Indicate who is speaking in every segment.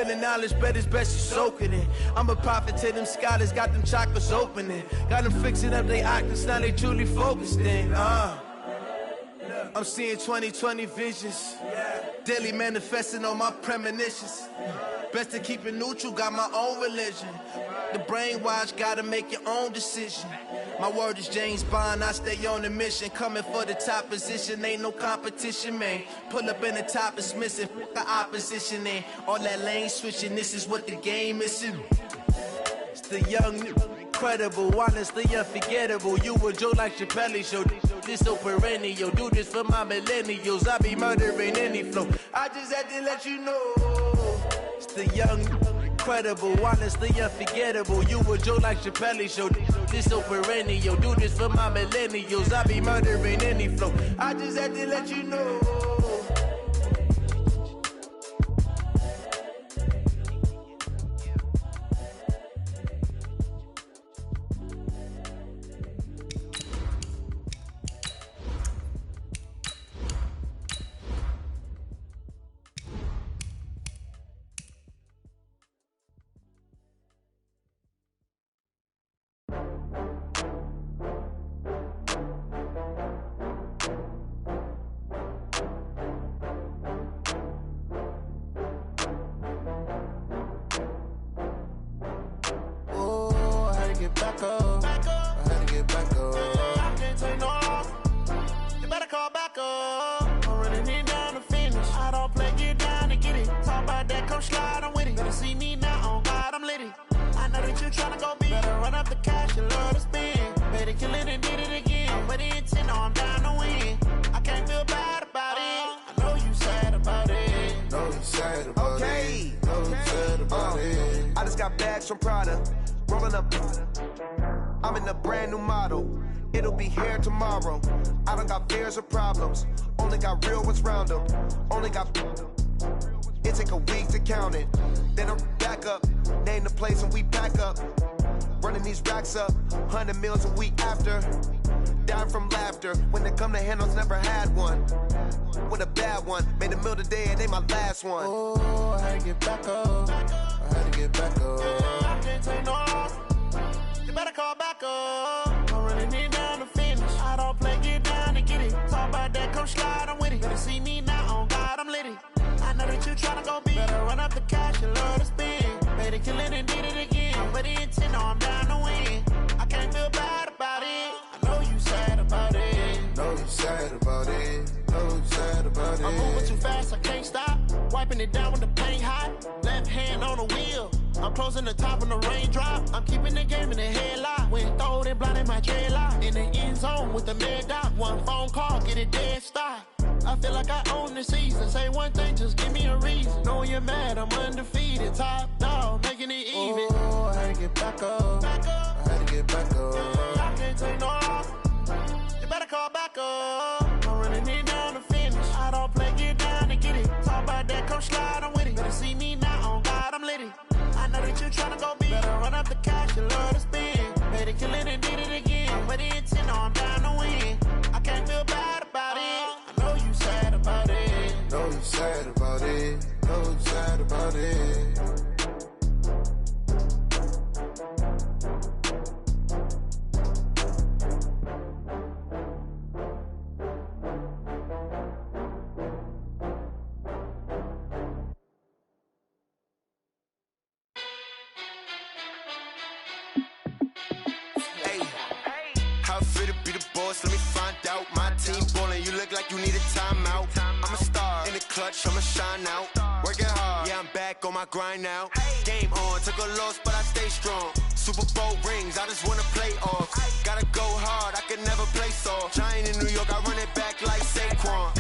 Speaker 1: the knowledge, but it's best you soak it in. I'm a prophet to them scholars, got them chakras opening. Got them fixing up they octaves, now they truly focused in. I'm seeing 2020 visions. Daily manifesting on my premonitions. Best to keep it neutral, got my own religion. The brainwash, gotta make your own decision. My word is James Bond, I stay on the mission. Coming for the top position, ain't no competition, man. Pull up in the top, it's missing, the opposition in. All that lane switching, this is what the game is. It's the young, incredible, honestly unforgettable. You a Joe like Chappelle show. This so perennial, do this for my millennials. I be murdering any flow. I just had to let you know. It's the young, incredible, honestly unforgettable. You a Joe like Chappelle show. This so perennial, do this for my millennials. I be murdering any flow. I just had to let you know.
Speaker 2: Back up. I had to get back up. I can't take no loss. You better call back up. I'm running it down to finish. I don't play, get down to get it. Talk about that, come slide, I'm with it. Better see me now, on God, I'm lit it. I know that you tryna go big. Better run up the cash, you love to spend. Better kill it and did it again. I'm with the intent, no, I'm down to win. I can't feel bad about it. I know you sad about it.
Speaker 3: Know you sad about it. Know you sad about it. I just got bags from Prada. Rolling up, I'm in a brand new model. It'll be here tomorrow. I don't got fears or problems. Only got real ones round them. Only got. It take a week to count it. Then I'm back up. Name the place and we pack up. Running these racks up. 100 meals a week after. Down from laughter. When they come to handles, never had one. With a bad one. Made a meal today and they my last one.
Speaker 2: Oh, I had to get back up. I had to get back up. I can't take no loss. You better call back up. I'm running it down to finish. I don't play, get down to get it. Talk about that, come slide, I'm with it. Better see me now, on God, I'm lit it. I know that you tryna go big. Better run up the cash, you love to spend. Better kill it and did it again. I'm with the intent, no, I'm down to win. I can't feel bad about it. I know you sad about it.
Speaker 3: Know you sad about it. Know you sad about it.
Speaker 2: I'm moving too fast, I can't stop. Wiping it down with the paint hot. Left hand on the wheel. I'm closing the top when the raindrop. I'm keeping the game in the headlock. When throwed and blinded my dreadlock. In the end zone with the mad dot. One phone call, get it dead stop. I feel like I own the season. Say one thing, just give me a reason. Knowing you're mad, I'm undefeated. Top dog, making it even.
Speaker 3: Oh, I had to get back up. I had to get back up.
Speaker 2: I can't take no loss. You better call back up. I'm running it down to finish. I don't play, get down to get it. Talk about that, come slide, I'm with it. Better see me now, on God, I'm lit it. I know that you tryna go big. Better run up the cash, you love to spend. Better kill it and did it again. I'm with the intent, no, I'm down to win. I can't feel bad about it. I know you sad about it.
Speaker 3: Know you sad about it. Know you sad about it.
Speaker 4: Let me find out. My team ballin', you look like you need a timeout. I'm a star in the clutch, I'ma shine out. Working hard, yeah, I'm back on my grind now. Game on, took a loss, but I stay strong. Super Bowl rings, I just wanna play off. Gotta go hard, I can never play soft. Giant in New York, I run it back like Saquon.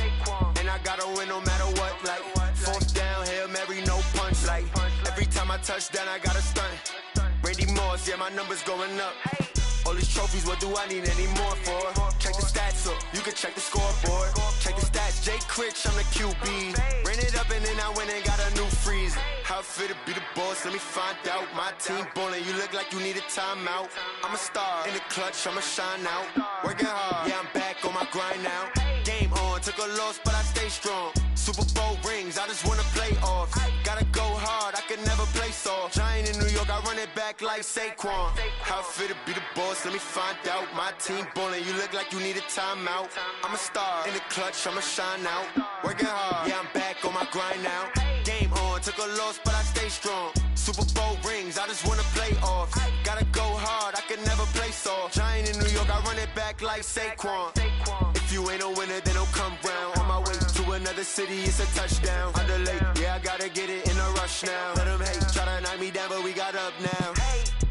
Speaker 4: And I gotta win no matter what, like fourth down, Hail Mary, no punch. Like every time I touch down, I gotta stunt. Randy Moss, yeah, my numbers going up. All these trophies, what do I need any more for? Check the stats up, you can check the scoreboard. Check the stats, Jay Critch, I'm the QB. Ran it up and then I went and got a new freeze. How it feel to be the boss, let me find out. My team ballin', you look like you need a timeout. I'm a star in the clutch, I'ma shine out. Working hard, yeah, I'm back on my grind now. Game on, took a loss, but I stay strong. Super Bowl rings, I just wanna play off. Gotta go hard, I could never play soft. Giant in New York, I run it back like Saquon. How fit to be the boss, let me find out. My team ballin', you look like you need a timeout. I'm a star, in the clutch, I'ma shine out. Working hard, yeah, I'm back on my grind now. Game on, took a loss, but I stay strong. Super Bowl rings, I just wanna play off. Gotta go hard, I could never play soft. Giant in New York, I run it back like Saquon. If you ain't a winner, then don't come round. On my way to another city, it's a touchdown. Under late, yeah, I gotta get it in a rush now. Let them hate, try to knock me down, but we got up now.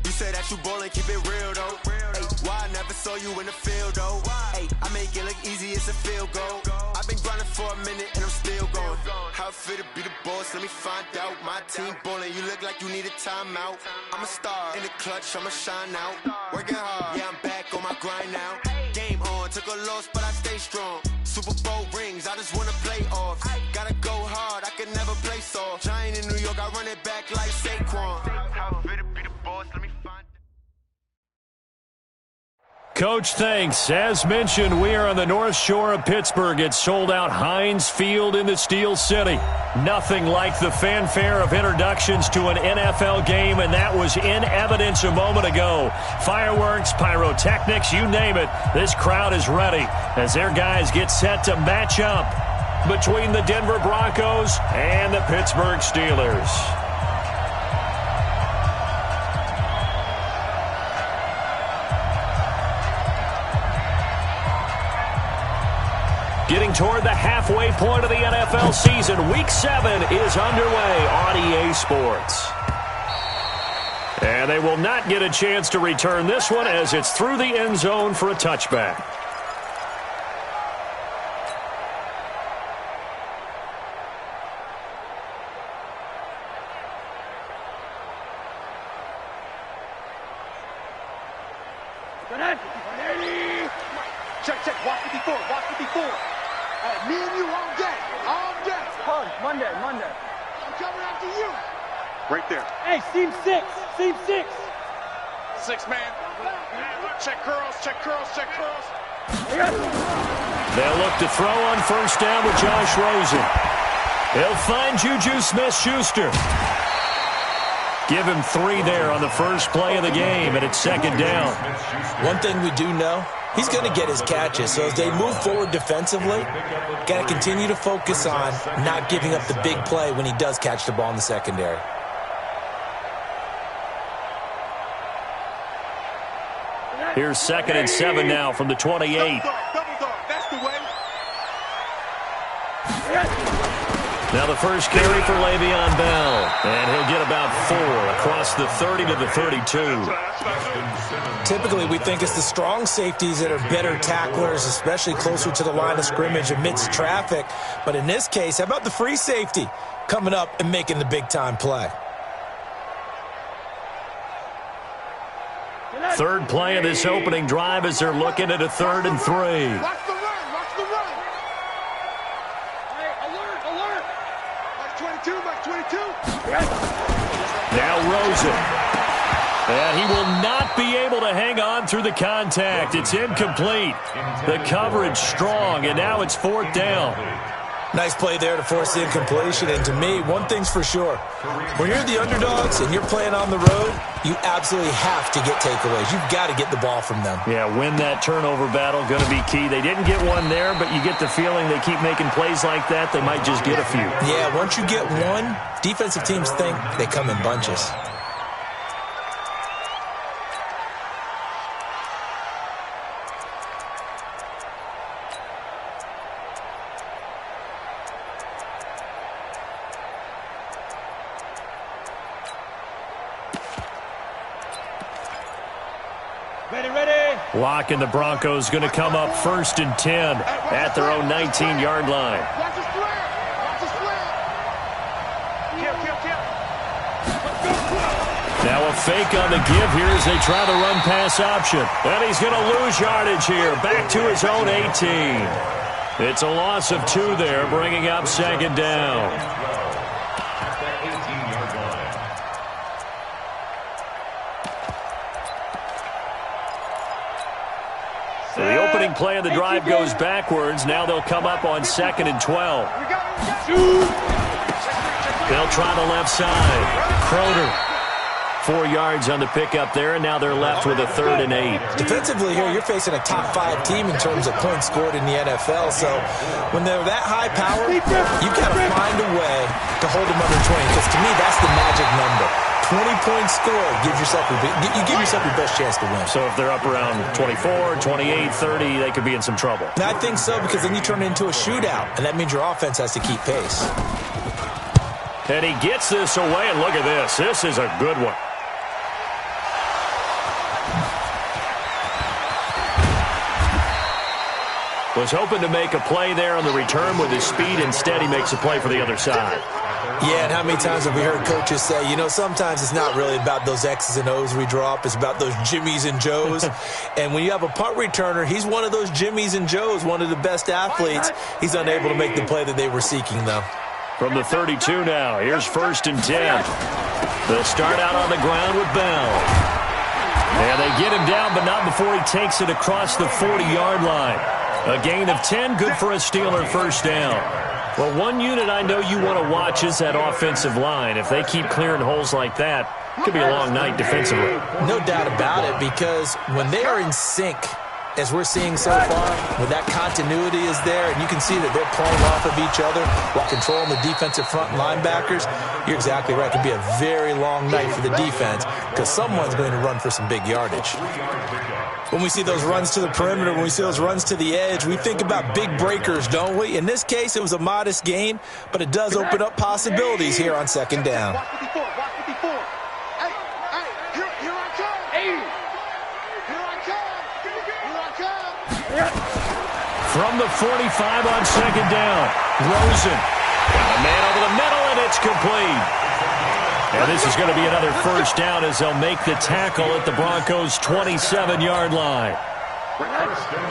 Speaker 4: You say that you ballin', keep it real though. Hey, why I never saw you in the field though? Hey, I make it look easy, it's a field goal. I've been grinding for a minute and I'm still going. How fit to be the boss, let me find out. My team ballin', you look like you need a timeout. I'm a star, in the clutch, I'ma shine out. Working hard, yeah, I'm back on my grind now. Game on, took a loss, but I stay strong. Super Bowl rings, I just wanna play off. Gotta go hard, I could never play soft. Giant in New York, I run it back like Saquon. How fit to be the boss, let me find.
Speaker 5: Coach, thanks. As mentioned, we are on the North Shore of Pittsburgh. It's sold out Heinz Field in the Steel City. Nothing like the fanfare of introductions to an NFL game, and that was in evidence a moment ago. Fireworks, pyrotechnics, you name it. This crowd is ready as their guys get set to match up between the Denver Broncos and the Pittsburgh Steelers. Getting toward the halfway point of the NFL season, Week 7 is underway on EA Sports. And they will not get a chance to return this one as it's through the end zone for a touchback.
Speaker 6: Check, watch it before. All right, me and you all day. Punch, Monday. I'm coming after you.
Speaker 7: Right there.
Speaker 6: Hey, seam six.
Speaker 7: 6 man. Check curls.
Speaker 5: They'll look to throw on first down with Josh Rosen. He'll find Juju Smith-Schuster. Give him 3 there on the first play of the game, and it's second down.
Speaker 8: One thing we do know, he's going to get his catches. So as they move forward defensively, got to continue to focus on not giving up the big play when he does catch the ball in the secondary.
Speaker 5: Here's 2nd and 7 now from the 28.
Speaker 7: Double dog. That's the way.
Speaker 5: Now the first carry for Le'Veon Bell, and he'll get about 4 across the 30 to the 32.
Speaker 8: Typically, we think it's the strong safeties that are better tacklers, especially closer to the line of scrimmage amidst traffic. But in this case, how about the free safety coming up and making the big-time play?
Speaker 5: Third play of this opening drive as they're looking at a 3rd and 3.
Speaker 6: Watch the run. Hey, alert. Mark 22.
Speaker 5: Now Rosen. And he will not be able to hang on through the contact. It's incomplete. The coverage strong, and now it's 4th down.
Speaker 8: Nice play there to force the incompletion. And to me, one thing's for sure. When you're the underdogs and you're playing on the road, you absolutely have to get takeaways. You've got to get the ball from them.
Speaker 5: Yeah, win that turnover battle, going to be key. They didn't get one there, but you get the feeling they keep making plays like that, they might just get a few.
Speaker 8: Yeah, once you get one, defensive teams think they come in bunches.
Speaker 5: Lock and the Broncos going to come up 1st and 10 at their own 19-yard line.
Speaker 6: Watch the slant.
Speaker 5: Now a fake on the give here as they try the run-pass option. And he's going to lose yardage here, back to his own 18. It's a loss of 2 there, bringing up 2nd down. opening play of the drive goes backwards. Now they'll come up on 2nd and 12. They'll try the left side. Crowder. 4 yards on the pickup there, and now they're left with a 3rd and 8.
Speaker 8: Defensively here, you're facing a top 5 team in terms of points scored in the NFL. So when they're that high power, you've got to find a way to hold them under 20. Because to me, that's the magic number. 20 points scored, you give yourself your best chance to win.
Speaker 5: So if they're up around 24, 28, 30, they could be in some trouble.
Speaker 8: And I think so, because then you turn it into a shootout, and that means your offense has to keep pace.
Speaker 5: And he gets this away, and look at this. This is a good one. Was hoping to make a play there on the return with his speed. Instead, he makes a play for the other side.
Speaker 8: Yeah, and how many times have we heard coaches say, you know, sometimes it's not really about those X's and O's we draw up. It's about those Jimmies and Joes. And when you have a punt returner, he's one of those Jimmies and Joes, one of the best athletes. He's unable to make the play that they were seeking, though.
Speaker 5: From the 32 now, here's 1st and 10. They'll start out on the ground with Bell. And they get him down, but not before he takes it across the 40-yard line. A gain of 10, good for a Steeler 1st down. Well, one unit I know you want to watch is that offensive line. If they keep clearing holes like that, it could be a long night defensively.
Speaker 8: No doubt about it, because when they are in sync, as we're seeing so far, when that continuity is there, and you can see that they're playing off of each other while controlling the defensive front linebackers, you're exactly right. It could be a very long night for the defense because someone's going to run for some big yardage. When we see those runs to the perimeter, when we see those runs to the edge, we think about big breakers, don't we? In this case, it was a modest gain, but it does open up possibilities here on 2nd down.
Speaker 6: Watch 54. Hey, here I come. Hey. Here I come.
Speaker 5: From the 45 on 2nd down, Rosen. Got a man over the middle, and it's complete. And this is going to be another 1st down as they'll make the tackle at the Broncos' 27-yard line.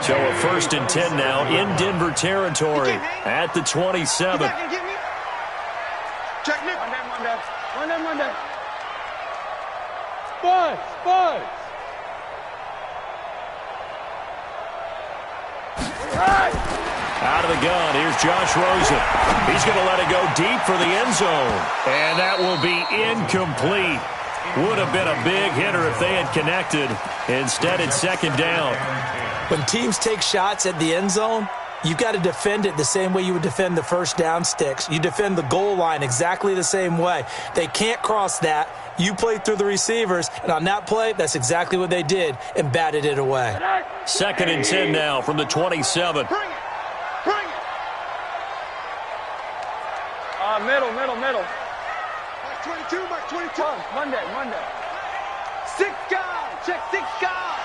Speaker 5: So a 1st and 10 now in Denver territory at the 27.
Speaker 6: Check Nick. Monday. Spud.
Speaker 5: Out of the gun, here's Josh Rosen. He's going to let it go deep for the end zone. And that will be incomplete. Would have been a big hitter if they had connected. Instead, it's 2nd down.
Speaker 8: When teams take shots at the end zone, you've got to defend it the same way you would defend the 1st down sticks. You defend the goal line exactly the same way. They can't cross that. You play through the receivers, and on that play, that's exactly what they did and batted it away.
Speaker 5: 2nd and 10 now from the 27.
Speaker 6: Bring it. Middle. Mark 22. Monday. 6 guys. Check 6 guys.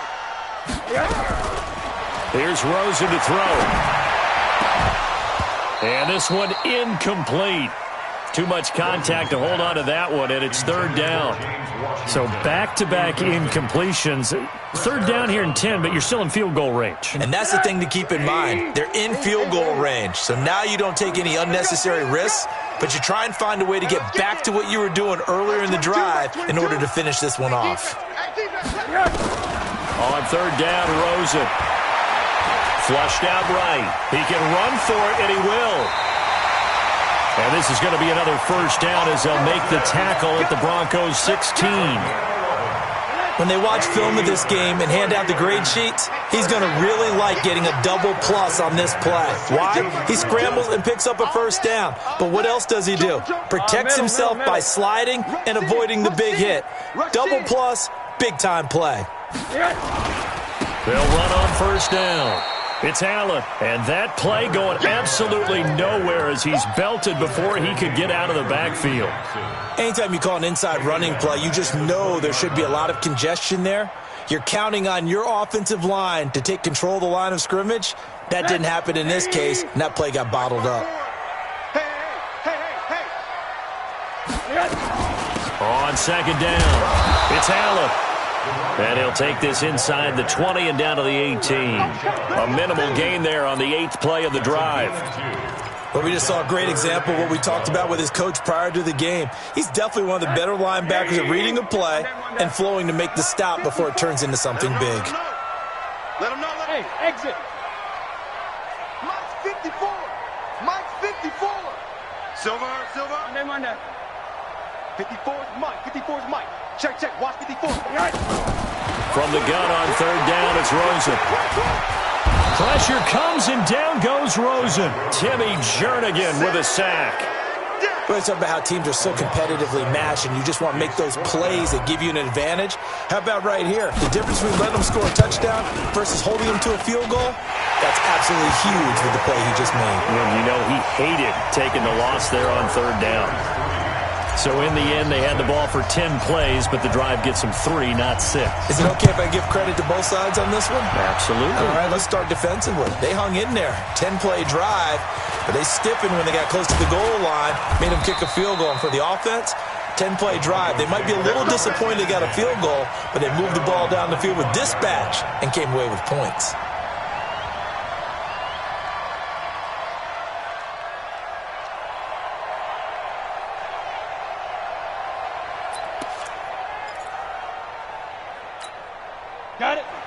Speaker 5: Here's Rosen to throw. And this one incomplete. Too much contact to hold on to that one, and it's 3rd down. So back-to-back incompletions. 3rd down here in 10, but you're still in field goal range.
Speaker 8: And that's the thing to keep in mind. They're in field goal range. So now you don't take any unnecessary risks, but you try and find a way to get back to what you were doing earlier in the drive in order to finish this one off.
Speaker 5: On 3rd down, Rosen. Flushed out right. He can run for it, and he will. And this is going to be another 1st down as they'll make the tackle at the Broncos' 16.
Speaker 8: When they watch film of this game and hand out the grade sheets, he's going to really like getting a double plus on this play. Why? He scrambles and picks up a 1st down. But what else does he do? Protects himself by sliding and avoiding the big hit. Double plus, big-time play.
Speaker 5: They'll run on 1st down. It's Allen, and that play going absolutely nowhere as he's belted before he could get out of the backfield.
Speaker 8: Anytime you call an inside running play, you just know there should be a lot of congestion there. You're counting on your offensive line to take control of the line of scrimmage. That didn't happen in this case, and that play got bottled up.
Speaker 5: On 2nd down, it's Allen. And he'll take this inside the 20 and down to the 18. A minimal gain there on the 8th play of the drive.
Speaker 8: Well, we just saw a great example of what we talked about with his coach prior to the game. He's definitely one of the better linebackers at reading a play and flowing to make the stop before it turns into something big.
Speaker 6: Let him know. Hey, exit.
Speaker 7: Silver.
Speaker 6: Monday. 54's Mike. 54's Mike. Check. Watch 54.
Speaker 5: From the gun on third down, it's Rosen. Pressure comes, and down goes Rosen. Timmy Jernigan with a sack.
Speaker 8: But it's about how teams are so competitively matched, and you just want to make those plays that give you an advantage. How about right here? The difference between letting them score a touchdown versus holding them to a field goal, that's absolutely huge with the play he just made.
Speaker 5: And you know he hated taking the loss there on third down. So in the end, they had the ball for 10 plays, but the drive gets them 3, not 6.
Speaker 8: Is it okay if I give credit to both sides on this one?
Speaker 5: Absolutely.
Speaker 8: All right, let's start defensively. They hung in there. 10-play drive, but they stiffened when they got close to the goal line, made them kick a field goal. And for the offense, 10-play drive. They might be a little disappointed they got a field goal, but they moved the ball down the field with dispatch and came away with points.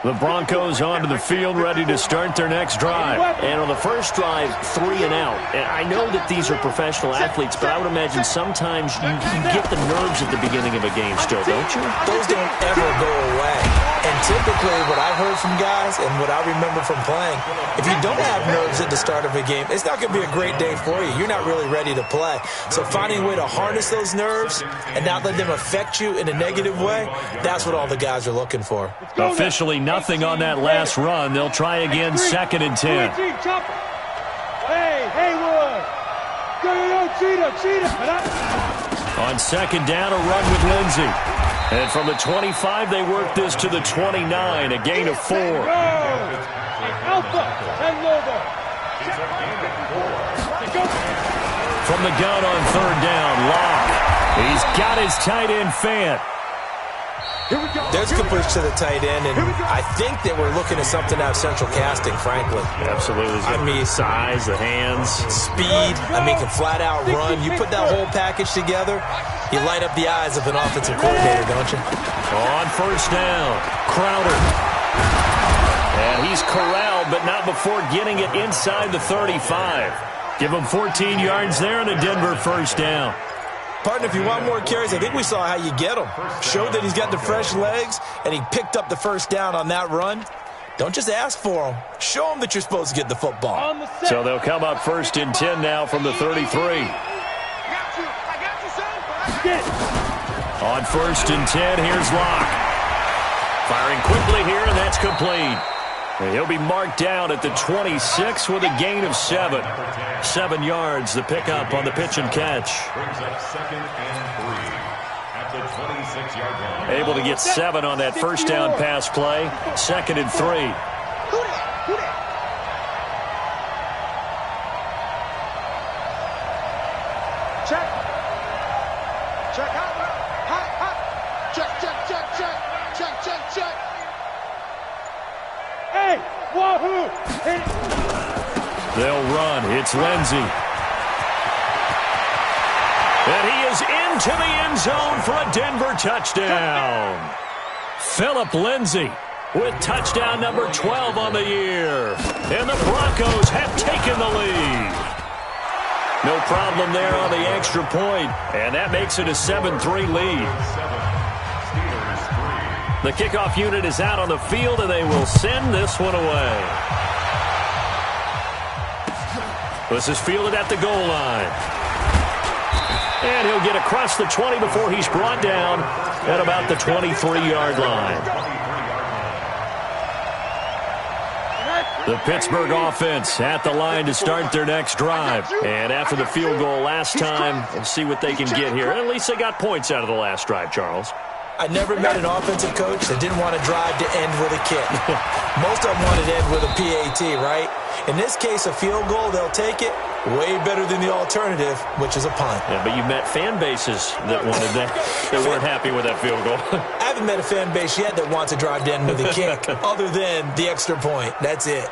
Speaker 5: The Broncos onto the field, ready to start their next drive. And on the first drive, 3 and out. And I know that these are professional athletes, but I would imagine sometimes you get the nerves at the beginning of a game still, don't you?
Speaker 8: Those don't ever go away. And typically what I've heard from guys and what I remember from playing, if you don't have nerves at the start of a game, it's not going to be a great day for you. You're not really ready to play. So finding a way to harness those nerves and not let them affect you in a negative way, that's what all the guys are looking for.
Speaker 5: Officially nothing on that last run. They'll try again, 2nd and 10.
Speaker 6: Hey, Haywood. Cheetah.
Speaker 5: On 2nd down, a run with Lindsey. And from the 25, they work this to the 29, a gain of 4.
Speaker 6: Alpha and Lobo.
Speaker 5: From the gun on 3rd down, Locke. He's got his tight end Fant.
Speaker 8: There's completion to the tight end, and I think that we're looking at something out of central casting, frankly.
Speaker 5: Absolutely.
Speaker 8: I mean,
Speaker 5: size, the hands.
Speaker 8: Speed, I mean, can flat out run. You put that whole package together, you light up the eyes of an offensive coordinator, don't you?
Speaker 5: On 1st down, Crowder. And he's corralled, but not before getting it inside the 35. Give him 14 yards there and a Denver 1st down.
Speaker 8: Partner, if you want more carries, I think we saw how you get them. Showed that he's got the fresh legs, and he picked up the 1st down on that run. Don't just ask for them. Show them that you're supposed to get the football.
Speaker 5: So they'll come up 1st and 10 now from the 33. On 1st and 10, here's Locke. Firing quickly here, and that's complete. And he'll be marked down at the 26 with a gain of 7. 7 yards, the pickup on the pitch and catch.
Speaker 9: Brings up 2nd and 3 at the 26-yard line.
Speaker 5: Able to get 7 on that 1st down pass play. 2nd and 3.
Speaker 6: Check. Check out. Hot. Check. Hey, wahoo!
Speaker 5: They'll run. It's Lindsey. And he is into the end zone for a Denver touchdown. Phillip Lindsey with touchdown number 12 on the year. And the Broncos have taken the lead. No problem there on the extra point. And that makes it a 7-3 lead. The kickoff unit is out on the field, and they will send this one away. This is fielded at the goal line. And he'll get across the 20 before he's brought down at about the 23-yard line. The Pittsburgh offense at the line to start their next drive. And after the field goal last time, we'll see what they can get here. At least they got points out of the last drive, Charles.
Speaker 8: I never met an offensive coach that didn't want to drive to end with a kick. Most of them wanted to end with a PAT, right? In this case, a field goal, they'll take it. Way better than the alternative, which is a punt.
Speaker 5: Yeah, but you've met fan bases that wanted that, that weren't happy with that field goal.
Speaker 8: I haven't met a fan base yet that wants to drive to end with a kick, other than the extra point. That's it.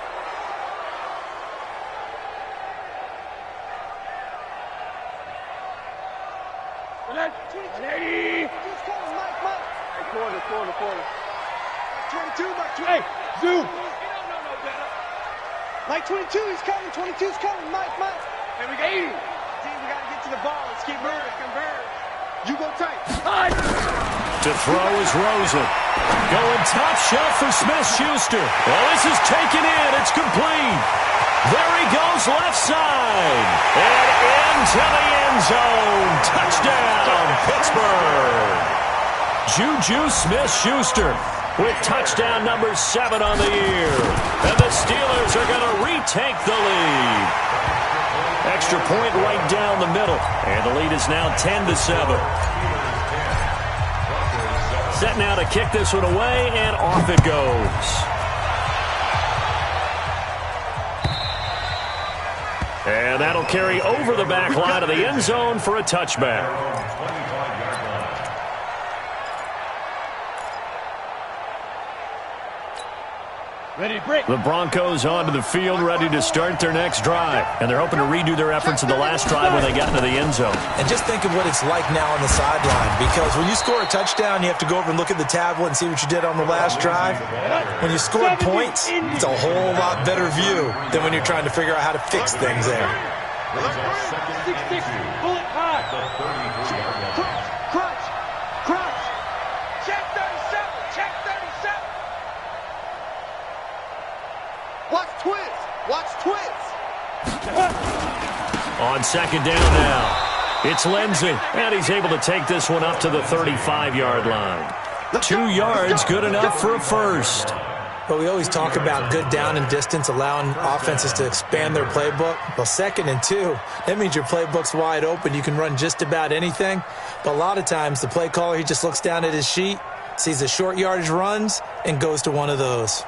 Speaker 6: Corner. 22, Mike 20. Hey, zoom. Mike 22, he's coming. 22's coming. Mike. Hey, we got 80. See, we got to get to the ball. Let's keep moving. You go tight.
Speaker 5: To throw is Rosen. Going top shelf for Smith-Schuster. Well, this is taken in. It's complete. There he goes left side. And into the end zone. Touchdown, Pittsburgh. Juju Smith-Schuster with touchdown number 7 on the year. And the Steelers are going to retake the lead. Extra point right down the middle. And the lead is now 10-7. Set now to kick this one away, and off it goes. And that'll carry over the back line of the end zone for a touchback.
Speaker 6: Ready to break.
Speaker 5: The Broncos onto the field, ready to start their next drive. And they're hoping to redo their efforts in the last drive when they got into the end zone.
Speaker 8: And just think of what it's like now on the sideline, because when you score a touchdown, you have to go over and look at the tablet and see what you did on the last drive. When you score points, it's a whole lot better view than when you're trying to figure out how to fix things there.
Speaker 6: 6-6, bullet high. Crunch. Check 37, check 37.
Speaker 3: Watch twins.
Speaker 5: On second down now, it's Lindsey, and he's able to take this one up to the 35-yard line. 2 yards, good enough for a first.
Speaker 8: But we always talk about good down and distance, allowing offenses to expand their playbook. Well, 2nd and 2, that means your playbook's wide open. You can run just about anything. But a lot of times, the play caller, he just looks down at his sheet, sees the short yardage runs, and goes to one of those.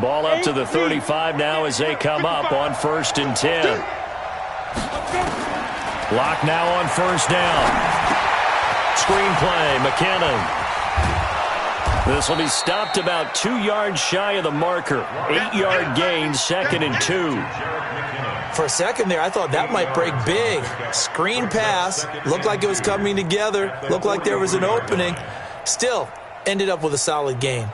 Speaker 5: Ball up to the 35 now as they come up on 1st and 10. Lock now on 1st down. Screenplay, McKinnon. This will be stopped about 2 yards shy of the marker. 8-yard gain, 2nd and 2.
Speaker 8: For a second there, I thought that might break big. Screen pass, looked like it was coming together, looked like there was an opening. Still, ended up with a solid gain.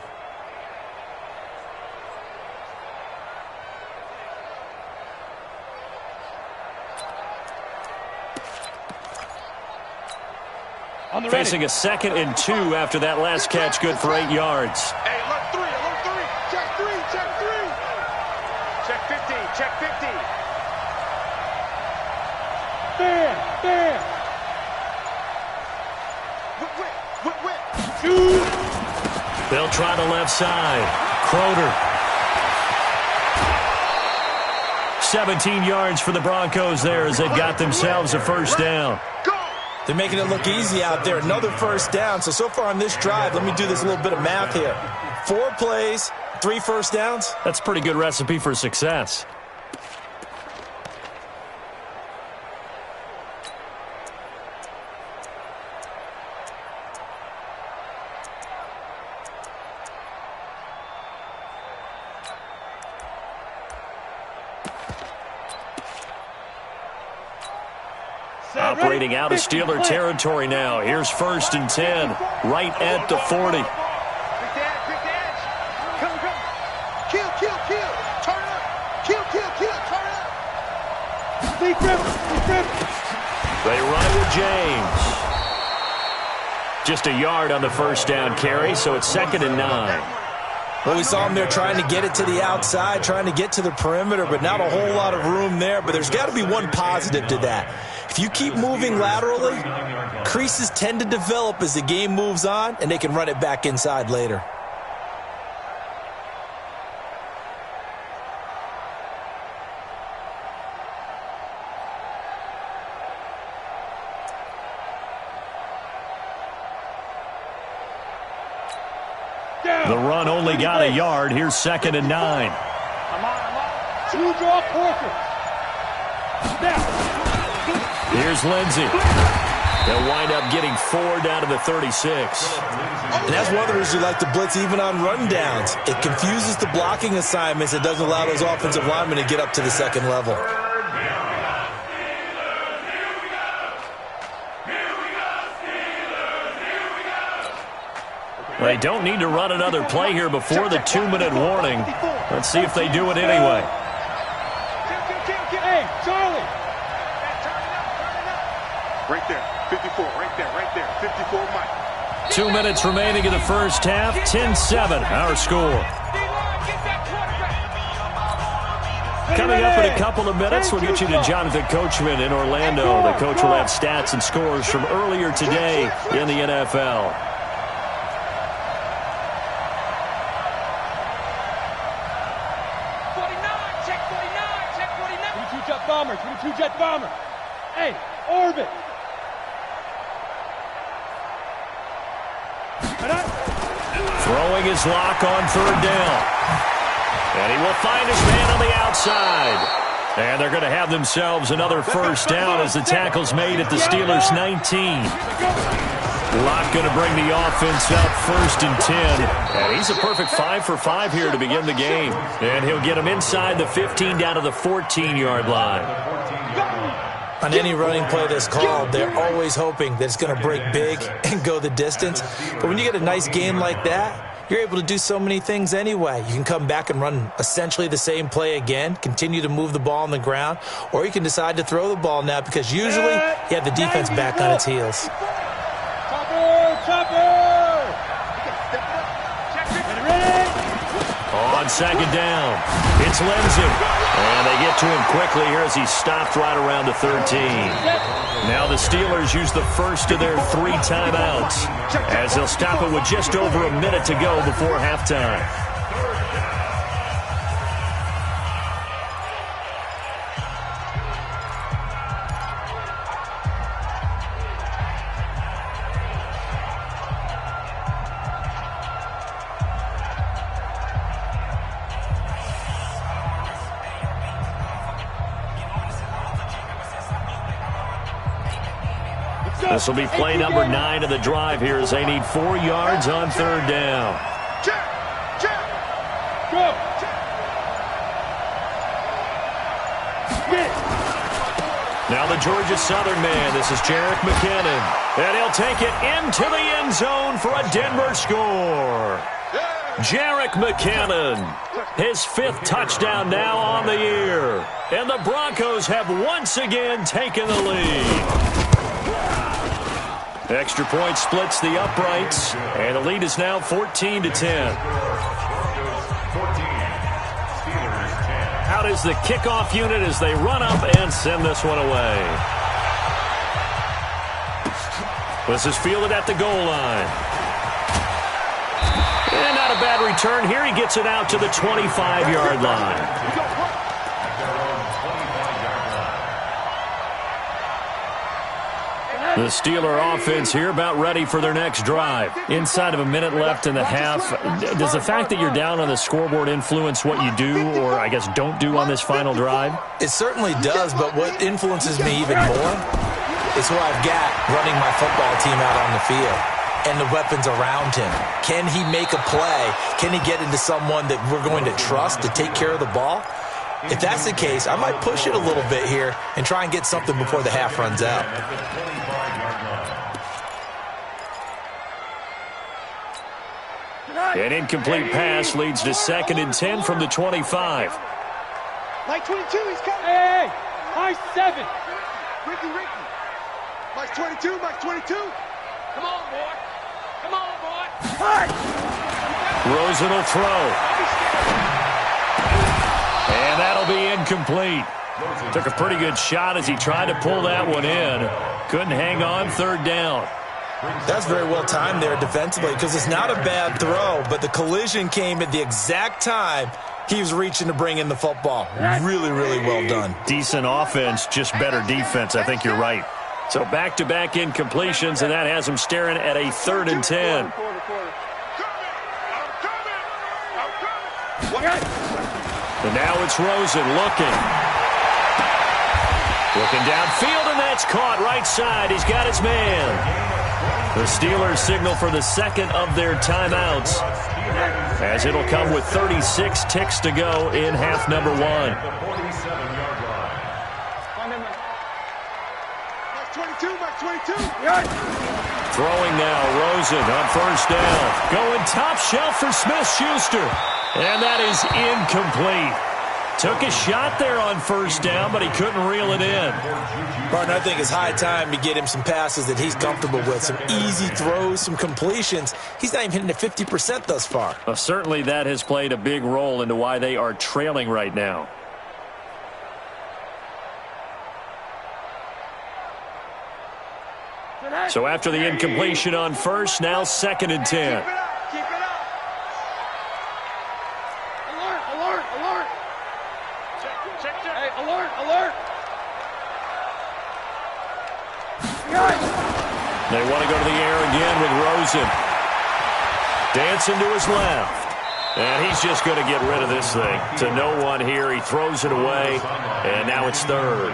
Speaker 5: Facing a 2nd and 2 after that last catch, good for 8 yards.
Speaker 7: Hey, alert 3. Check 15, check 15.
Speaker 6: Bam.
Speaker 7: Whip.
Speaker 5: They'll try the left side. Croder. 17 yards for the Broncos there as they've got themselves a first down.
Speaker 8: They're making it look easy out there. Another first down. So far on this drive, let me do this little bit of math here. 4 plays, 3 first downs.
Speaker 5: That's a pretty good recipe for success. Operating out of Steeler territory now. Here's 1st and 10, right at the 40.
Speaker 6: Quick edge. Come. Kill. Turn up. Kill. Turn up. Deep rip.
Speaker 5: They run it with James. Just a yard on the first down carry, so it's 2nd and 9.
Speaker 8: Well, we saw him there trying to get it to the outside, trying to get to the perimeter, but not a whole lot of room there. But there's got to be one positive to that. If you keep moving laterally, creases tend to develop as the game moves on, and they can run it back inside later.
Speaker 5: The run only got a yard. Here's 2nd and 9.
Speaker 6: I'm on. 2 draw Porter. Snap.
Speaker 5: Here's Lindsey. They'll wind up getting 4 down to the 36.
Speaker 8: And that's one of the reasons you like to blitz even on rundowns. It confuses the blocking assignments. It doesn't allow those offensive linemen to get up to the 2nd level.
Speaker 5: They don't need to run another play here before the 2-minute warning. Let's see if they do it anyway.
Speaker 7: Right there, 54, right there, 54, Mike.
Speaker 5: 2 minutes remaining in the first half, 10-7, our score. Coming up in a couple of minutes, we'll get you to Jonathan Coachman in Orlando. The coach will have stats and scores from earlier today in the NFL.
Speaker 6: Two-jet bomber. Hey, orbit.
Speaker 5: Throwing his lock on third down. And he will find his man on the outside. And they're going to have themselves another first down as the tackle's made at the Steelers' 19. Locke going to bring the offense out 1st and 10. And he's a perfect 5 for 5 here to begin the game. And he'll get him inside the 15 down to the 14-yard line.
Speaker 8: On any running play that's called, they're always hoping that it's going to break big and go the distance. But when you get a nice game like that, you're able to do so many things anyway. You can come back and run essentially the same play again, continue to move the ball on the ground, or you can decide to throw the ball now because usually you have the defense back on its heels.
Speaker 5: On second down, it's Lindsay. And they get to him quickly here as he stopped right around the 13. Now the Steelers use the first of their 3 timeouts as they'll stop it with just over a minute to go before halftime. This will be play number 9 of the drive here as they need 4 yards on third down.
Speaker 6: Go.
Speaker 5: Now the Georgia Southern man, this is Jerick McKinnon. And he'll take it into the end zone for a Denver score. Jerick McKinnon, his 5th touchdown now on the year. And the Broncos have once again taken the lead. Extra point splits the uprights, and the lead is now 14-10. Out is the kickoff unit as they run up and send this one away. This is fielded at the goal line. And not a bad return here. He gets it out to the 25-yard line. The Steeler offense here about ready for their next drive. Inside of a minute left in the half, does the fact that you're down on the scoreboard influence what you do or, I guess, don't do on this final drive?
Speaker 8: It certainly does, but what influences me even more is who I've got running my football team out on the field and the weapons around him. Can he make a play? Can he get into someone that we're going to trust to take care of the ball? If that's the case, I might push it a little bit here and try and get something before the half runs out.
Speaker 5: An incomplete pass leads to 2nd and 10 from the 25.
Speaker 6: Mike 22, he's coming. Hey, high 7. Ricky. Mike 22, Mike 22. Come on, boy. Come on, boy. Hey.
Speaker 5: Rosen will throw. And that'll be incomplete. Took a pretty good shot as he tried to pull that one in. Couldn't hang on, 3rd down.
Speaker 8: That's very well timed there defensively because it's not a bad throw, but the collision came at the exact time he was reaching to bring in the football. Really, really well done.
Speaker 5: Decent offense, just better defense. I think you're right. So back-to-back incompletions, and that has him staring at a 3rd and 10. And now it's Rosen looking. Looking downfield, and that's caught right side. He's got his man. The Steelers signal for the 2nd of their timeouts, as it'll come with 36 ticks to go in half number 1. Throwing now, Rosen on 1st down. Going top shelf for Smith-Schuster. And that is incomplete. Took a shot there on first down, but he couldn't reel it in.
Speaker 8: Partner, I think it's high time to get him some passes that he's comfortable with, some easy throws, some completions. He's not even hitting at 50% thus far.
Speaker 5: Well, certainly that has played a big role into why they are trailing right now. So after the incompletion on first, now 2nd and 10.
Speaker 6: Keep it up. Alert, alert, alert. Check. Hey, alert, alert.
Speaker 5: They want to go to the air again with Rosen. Dancing to his left. And he's just going to get rid of this thing. To no one here. He throws it away, and now it's 3rd.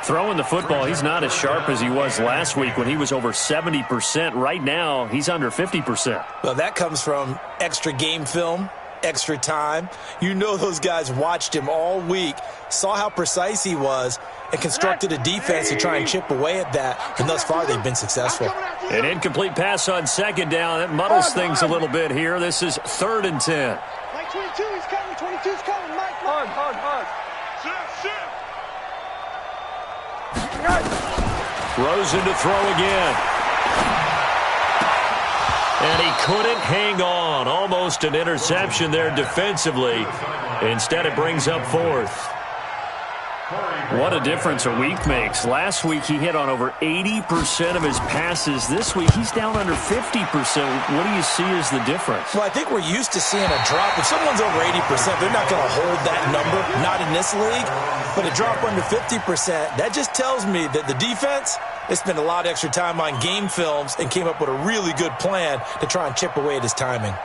Speaker 5: Throwing the football, he's not as sharp as he was last week when he was over 70%. Right now, he's under 50%.
Speaker 8: Well, that comes from extra game film, extra time. You know those guys watched him all week, saw how precise he was, and constructed a defense to try and chip away at that, and thus far they've been successful.
Speaker 5: An incomplete pass on 2nd down. That muddles things a little bit here. This is 3rd and 10.
Speaker 6: Mike 22, he's coming. 22's coming. Mike. Hard. Sit.
Speaker 5: Rosen to throw again. And he couldn't hang on. Almost an interception there defensively. Instead, it brings up 4th. What a difference a week makes. Last week, he hit on over 80% of his passes. This week, he's down under 50%. What do you see as the difference?
Speaker 8: Well, I think we're used to seeing a drop. If someone's over 80%, they're not going to hold that number, not in this league. But a drop under 50%, that just tells me that the defense, they spent a lot of extra time on game films and came up with a really good plan to try and chip away at his timing.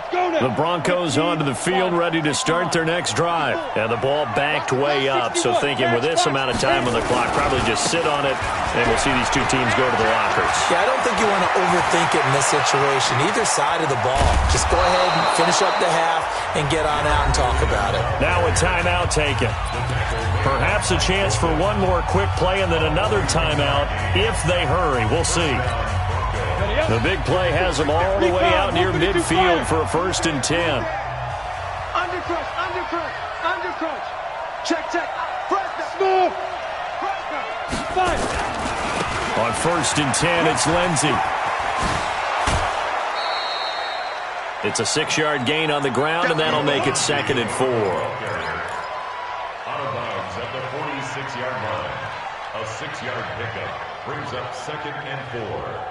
Speaker 5: The Broncos onto the field, ready to start their next drive. And the ball backed way up, so thinking with this amount of time on the clock, probably just sit on it, and we'll see these two teams go to the lockers.
Speaker 8: Yeah, I don't think you want to overthink it in this situation, either side of the ball. Just go ahead and finish up the half and get on out and talk about it.
Speaker 5: Now a timeout taken. Perhaps a chance for one more quick play and then another timeout if they hurry. We'll see. The big play has them all the way out near midfield for a 1st and 10.
Speaker 6: Undercrunch. Check. Smooth. Five.
Speaker 5: On 1st and 10, it's Lindsey. It's a 6-yard gain on the ground, and that'll make it 2nd and 4.
Speaker 9: Out of bounds at the 46-yard line. A 6-yard pickup brings up 2nd and 4.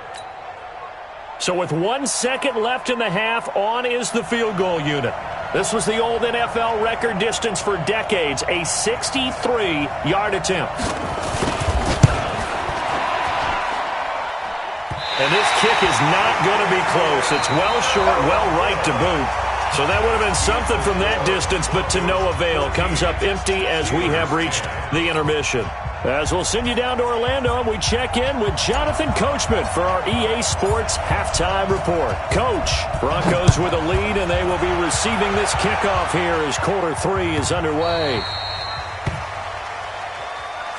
Speaker 5: So with 1 second left in the half, on is the field goal unit. This was the old NFL record distance for decades, a 63-yard attempt. And this kick is not going to be close. It's well short, well right to boot. So that would have been something from that distance, but to no avail. Comes up empty as we have reached the intermission. As we'll send you down to Orlando, and we check in with Jonathan Coachman for our EA Sports Halftime Report. Coach, Broncos with a lead, and they will be receiving this kickoff here as quarter 3 is underway.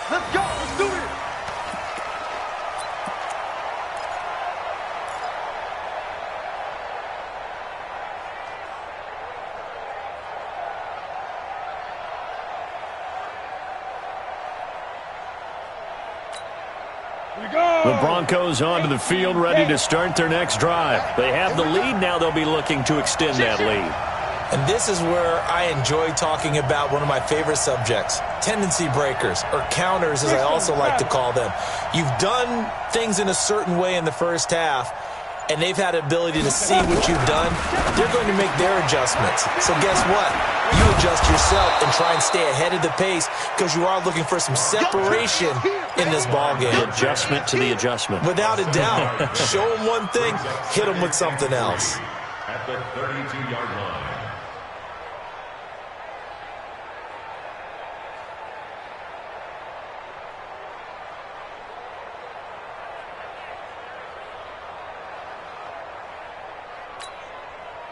Speaker 6: Let's go. Let's do it.
Speaker 5: The Broncos onto the field, ready to start their next drive. They have the lead. Now they'll be looking to extend that lead.
Speaker 8: And this is where I enjoy talking about one of my favorite subjects, tendency breakers, or counters as I also like to call them. You've done things in a certain way in the first half, and they've had the ability to see what you've done. They're going to make their adjustments. So guess what? You adjust yourself and try and stay ahead of the pace because you are looking for some separation in this ballgame.
Speaker 5: The adjustment to the adjustment.
Speaker 8: Without a doubt. Show them one thing, hit them with something else.
Speaker 9: At the 32-yard line.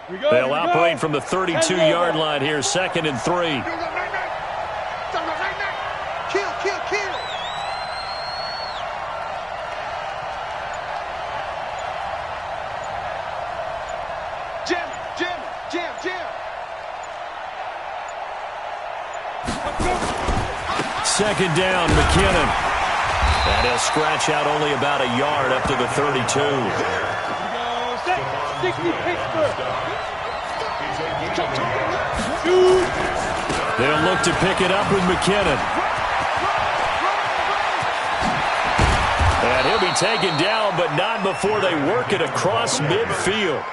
Speaker 5: They'll operate from the 32-yard line here, 2nd and 3.
Speaker 6: Kill.
Speaker 5: Second down, McKinnon. And he'll scratch out only about a yard up to the 32.
Speaker 6: 60 Pittsburgh.
Speaker 5: They'll look to pick it up with McKinnon. And he'll be taken down, but not before they work it across midfield.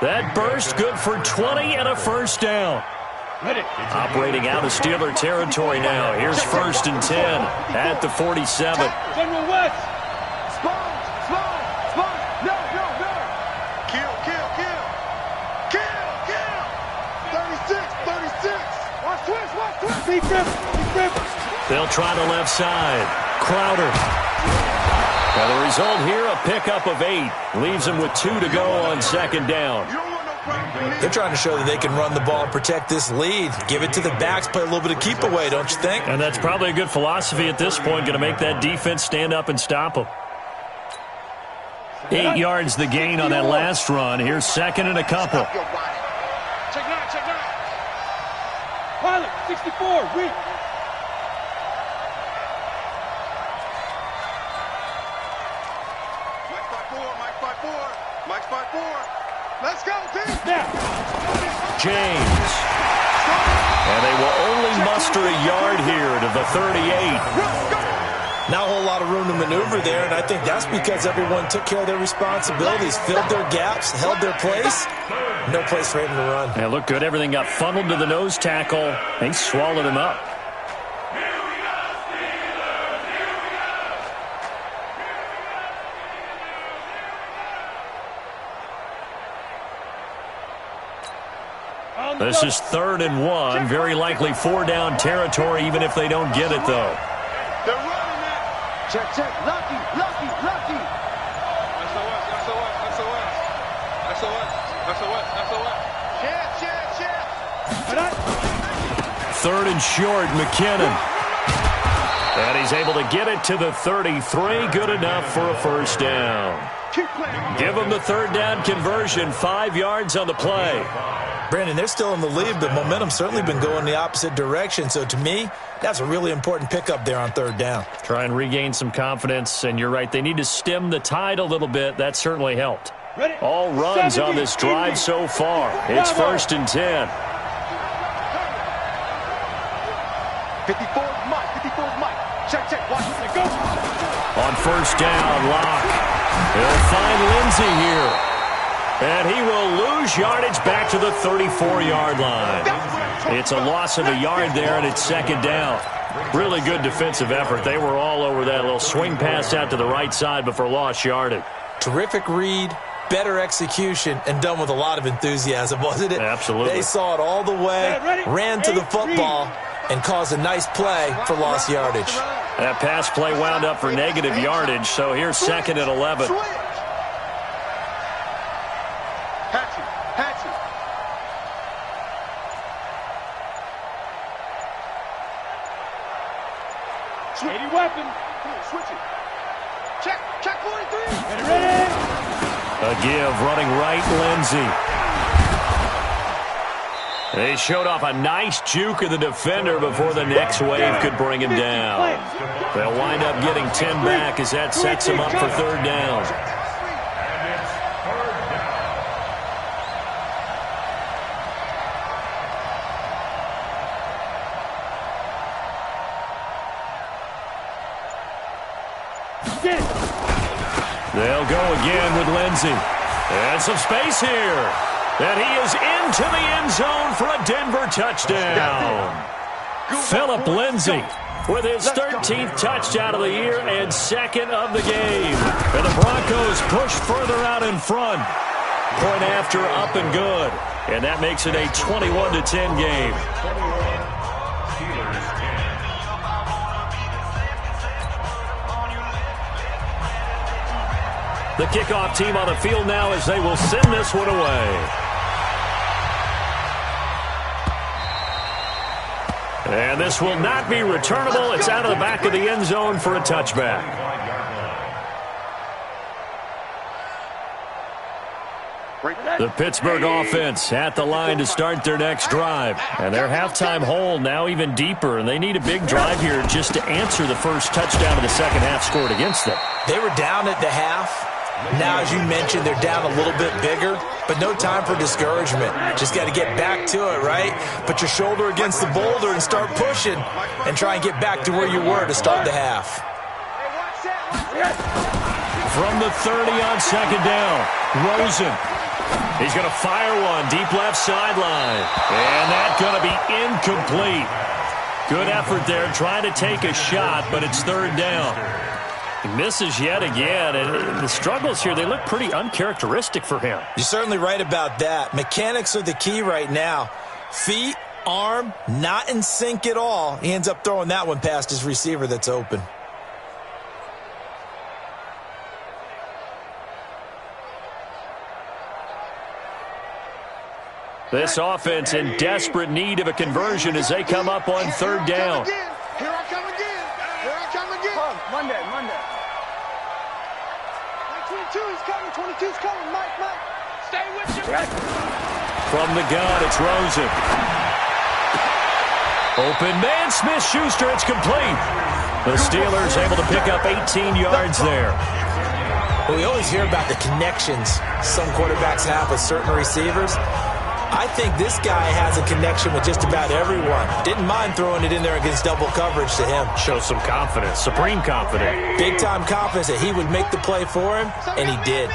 Speaker 5: That burst good for 20 and a first down. Operating out of Steeler territory now. Here's 1st and 10 at the 47.
Speaker 6: General West. Spawn. No. Kill. 36. Watch twist. Deep grip.
Speaker 5: They'll try the left side. Crowder. Now the result here, a pickup of 8. Leaves them with 2 to go on second down.
Speaker 8: They're trying to show that they can run the ball, protect this lead. Give it to the backs, play a little bit of keep away, don't you think?
Speaker 5: And that's probably a good philosophy at this point, going to make that defense stand up and stop them. 8 yards the gain on that last run. Here's second and a couple.
Speaker 6: Check 9. Pilot, 64, weak. Mike's 5-4. Let's go, team. Now.
Speaker 5: James. And they will only muster a yard here to the 38.
Speaker 8: Not a whole lot of room to maneuver there, and I think that's because everyone took care of their responsibilities, filled their gaps, held their place. No place for him to run.
Speaker 5: Yeah, looked good. Everything got funneled to the nose tackle. They swallowed him up. This is 3rd and 1. Very likely 4-down territory, even if they don't get it, though.
Speaker 6: They're running that. Check. Lucky. SOS.
Speaker 5: 3rd and short, McKinnon. And he's able to get it to the 33. Good enough for a first down. Give them the 3rd down conversion. 5 yards on the play.
Speaker 8: Brandon, they're still in the lead, but momentum's certainly been going the opposite direction. So to me, that's a really important pickup there on 3rd down.
Speaker 5: Try and regain some confidence, and you're right. They need to stem the tide a little bit. That certainly helped. All runs on this drive so far. It's 1st and 10.
Speaker 6: 54's Mike. Check. Watch it. Go.
Speaker 5: On 1st down, Locke. He'll find Lindsey here. And he will lose yardage back to the 34-yard line. It's a loss of a yard there, and it's 2nd down. Really good defensive effort. They were all over that little swing pass out to the right side before lost yardage.
Speaker 8: Terrific read, better execution, and done with a lot of enthusiasm, wasn't it?
Speaker 5: Absolutely.
Speaker 8: They saw it all the way, ran to the football, and caused a nice play for lost yardage.
Speaker 5: That pass play wound up for negative yardage, so here's 2nd and 11.
Speaker 6: Hatchet. 80 weapon. Switch it. Check 43. Ready.
Speaker 5: A give, running right, Lindsey. They showed off a nice juke of the defender before the next wave could bring him down. They'll wind up getting 10 back as that sets them up for 3rd down. They'll go again with Lindsey. And some space here. And he is into the end zone for a Denver touchdown. Philip Lindsey with his 13th touchdown of the year and 2nd of the game. And the Broncos push further out in front. Point after, up and good. And that makes it a 21-10 game. The kickoff team on the field now as they will send this one away. And this will not be returnable. It's out of the back of the end zone for a touchback. The Pittsburgh offense at the line to start their next drive. And their halftime hole now even deeper, and they need a big drive here just to answer the first touchdown of the second half scored against them.
Speaker 8: They were down at the half. Now, as you mentioned, they're down a little bit bigger, but no time for discouragement. Just got to get back to it, right? Put your shoulder against the boulder and start pushing and try and get back to where you were to start the half.
Speaker 5: From the 30 on second down, Rosen. He's going to fire one deep left sideline. And that's going to be incomplete. Good effort there trying to take a shot, but it's third down. He misses yet again, and the struggles here, they look pretty uncharacteristic for him.
Speaker 8: You're certainly right about that. Mechanics are the key right now. Feet, arm, not in sync at all. He ends up throwing that one past his receiver that's open.
Speaker 5: This offense in desperate need of a conversion as they come up on third down.
Speaker 6: Here I come again. Here I come again. Monday. Mike 22 is coming. 22's coming. Mike. Stay with you.
Speaker 5: From the gun, it's Rosen. Open man, Smith-Schuster. It's complete. The Steelers able to pick up 18 yards there.
Speaker 8: Well, we always hear about the connections some quarterbacks have with certain receivers. I think this guy has a connection with just about everyone. Didn't mind throwing it in there against double coverage to him.
Speaker 5: Shows some confidence, supreme confidence.
Speaker 8: Big-time confidence that he would make the play for him, and he did.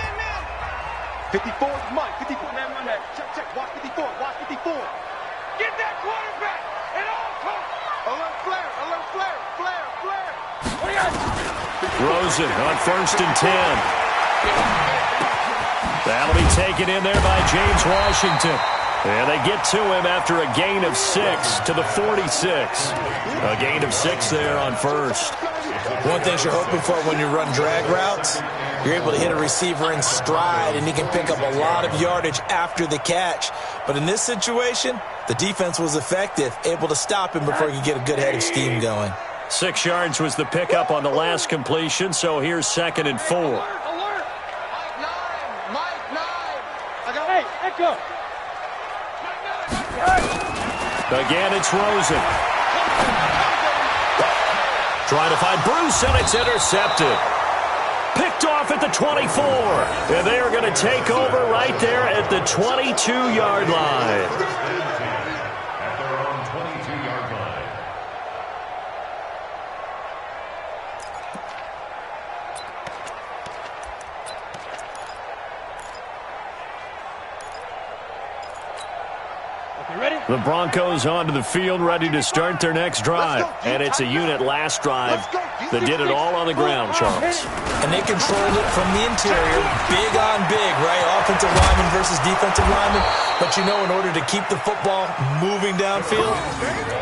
Speaker 6: 54 is Mike. 54, man, run that. Check. Watch 54. Get that quarterback at all costs. Alert flare.
Speaker 5: Rosen on 1st and 10. That'll be taken in there by James Washington. And they get to him after a gain of 6 to the 46. A gain of 6 there on first.
Speaker 8: One thing you're hoping for when you run drag routes, you're able to hit a receiver in stride, and he can pick up a lot of yardage after the catch. But in this situation, the defense was effective, able to stop him before he could get a good head of steam going.
Speaker 5: 6 yards was the pickup on the last completion, so here's 2nd and 4.
Speaker 6: Alert. Mike 9. Hey, Echo.
Speaker 5: Again, it's Rosen. Trying to find Bruce, and it's intercepted. Picked off at the 24. And they are going to take over right there at the 22-yard line.
Speaker 9: At their own 22-yard line.
Speaker 5: The Broncos onto the field, ready to start their next drive. And it's a unit last drive that did it all on the ground, Charles.
Speaker 8: And they controlled it from the interior, big on big, right? Offensive lineman versus defensive lineman. But you know, in order to keep the football moving downfield,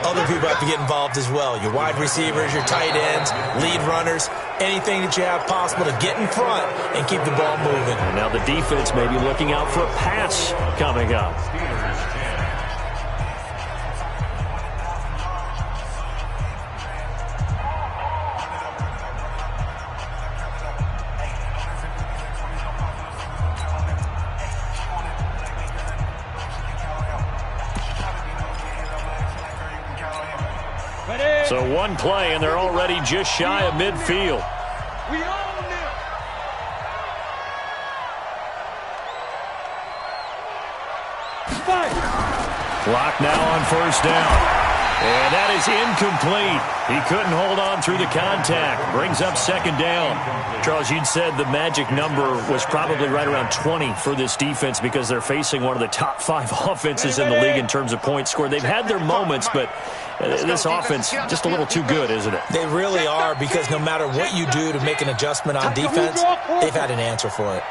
Speaker 8: other people have to get involved as well. Your wide receivers, your tight ends, lead runners, anything that you have possible to get in front and keep the ball moving.
Speaker 5: And now the defense may be looking out for a pass coming up. So one play, and they're already just shy of midfield.
Speaker 6: We own them.
Speaker 5: Clock now on 1st down. And that is incomplete. He couldn't hold on through the contact. Brings up 2nd down. Charles, you'd said the magic number was probably right around 20 for this defense because they're facing one of the top 5 offenses in the league in terms of points scored. They've had their moments, but this offense just a little too good, isn't it?
Speaker 8: They really are, because no matter what you do to make an adjustment on defense, they've had an answer for it.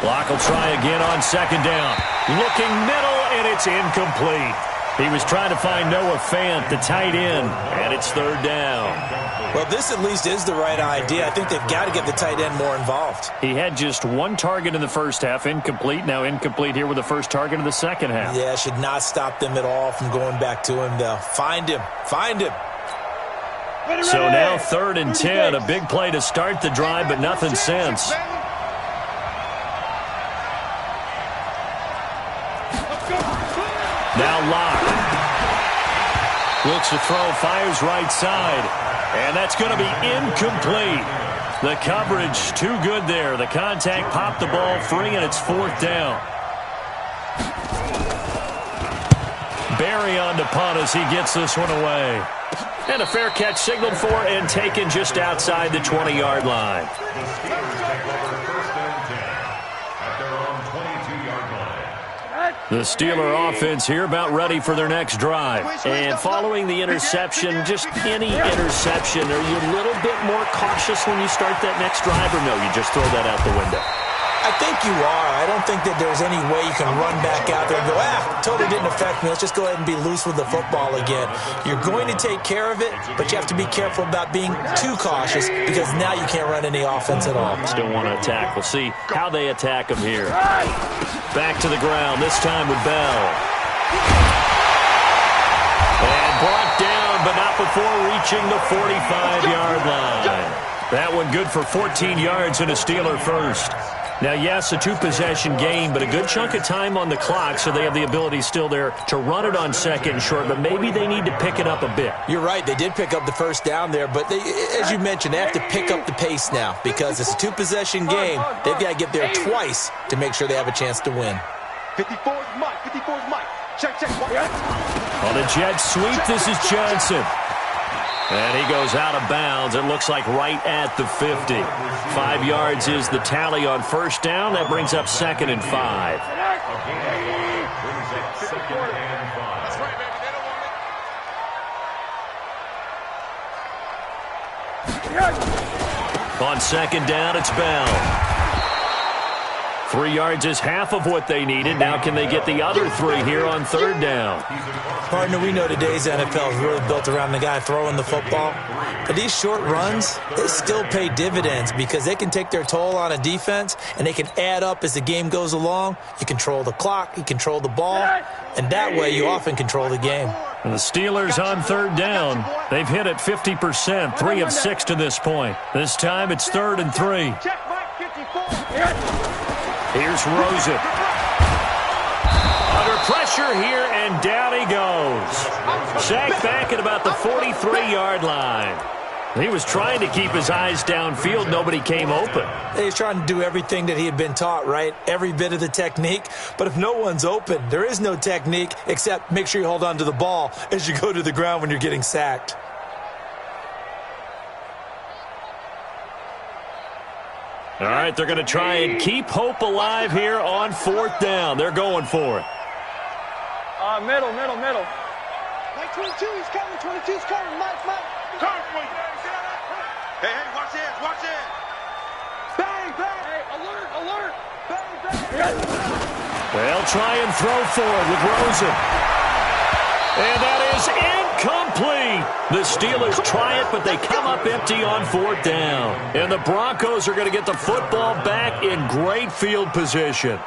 Speaker 5: Block will try again on 2nd down. Looking middle, and it's incomplete. He was trying to find Noah Fant, the tight end, and it's 3rd down.
Speaker 8: Well, this at least is the right idea. I think they've got to get the tight end more involved.
Speaker 5: He had just 1 target in the first half, incomplete. Now incomplete here with the first target in the second half.
Speaker 8: Yeah, should not stop them at all from going back to him, though. Find him.
Speaker 5: So now 3rd and 10, a big play to start the drive, but nothing since. Now locked. Looks to throw, fires right side. And that's going to be incomplete. The coverage too good there. The contact popped the ball free, and it's 4th down. Barry on to punt as he gets this one away. And a fair catch signaled for and taken just outside the 20-yard line.
Speaker 9: The Steelers take over 1st and 10 at their own 22-yard line.
Speaker 5: The Steeler offense here about ready for their next drive. And following the interception, just any interception, are you a little bit more cautious when you start that next drive, or no, you just throw that out the window?
Speaker 8: I think you are. I don't think that there's any way you can run back out there and go, totally didn't affect me. Let's just go ahead and be loose with the football again. You're going to take care of it, but you have to be careful about being too cautious because now you can't run any offense at all.
Speaker 5: Still want to attack. We'll see how they attack him here. Back to the ground, this time with Bell. And brought down, but not before reaching the 45-yard line. That one good for 14 yards and a Steeler first. Now, yes, a 2-possession game, but a good chunk of time on the clock, so they have the ability still there to run it on 2nd and short, but maybe they need to pick it up a bit.
Speaker 8: You're right. They did pick up the first down there, but they, as you mentioned, they have to pick up the pace now because it's a 2-possession game. They've got to get there twice to make sure they have a chance to win.
Speaker 6: 54's Mike. 54's Mike. Check.
Speaker 5: On a jet sweep, this is Johnson. And he goes out of bounds. It looks like right at the 50. 5 yards is the tally on first down. That brings up 2nd and 5.
Speaker 9: Brings up 2nd and 5. That's right, baby. They don't want it.
Speaker 5: On 2nd down, it's Bell. 3 yards is half of what they needed. Now can they get the other 3 here on 3rd down?
Speaker 8: Partner, we know today's NFL is really built around the guy throwing the football. But these short runs, they still pay dividends because they can take their toll on a defense and they can add up as the game goes along. You control the clock, you control the ball, and that way you often control the game.
Speaker 5: And the Steelers on 3rd down. They've hit it 50%, 3 of 6 to this point. This time it's 3rd and 3. Here's Rosen. Under pressure here, and down he goes. Sacked back at about the 43-yard line. He was trying to keep his eyes downfield. Nobody came open.
Speaker 8: He's trying to do everything that he had been taught, right? Every bit of the technique. But if no one's open, there is no technique except make sure you hold on to the ball as you go to the ground when you're getting sacked.
Speaker 5: All right, they're going to try and keep hope alive here on 4th down. They're going for it.
Speaker 6: Middle. Mike 22, he's coming. 22's coming. Mike. Turn for you. Hey, watch this. Bang. Hey, alert. Bang.
Speaker 5: They'll try and throw forward with Rosen. And that is incomplete. The Steelers try it, but they come up empty on 4th down. And the Broncos are going to get the football back in great field position.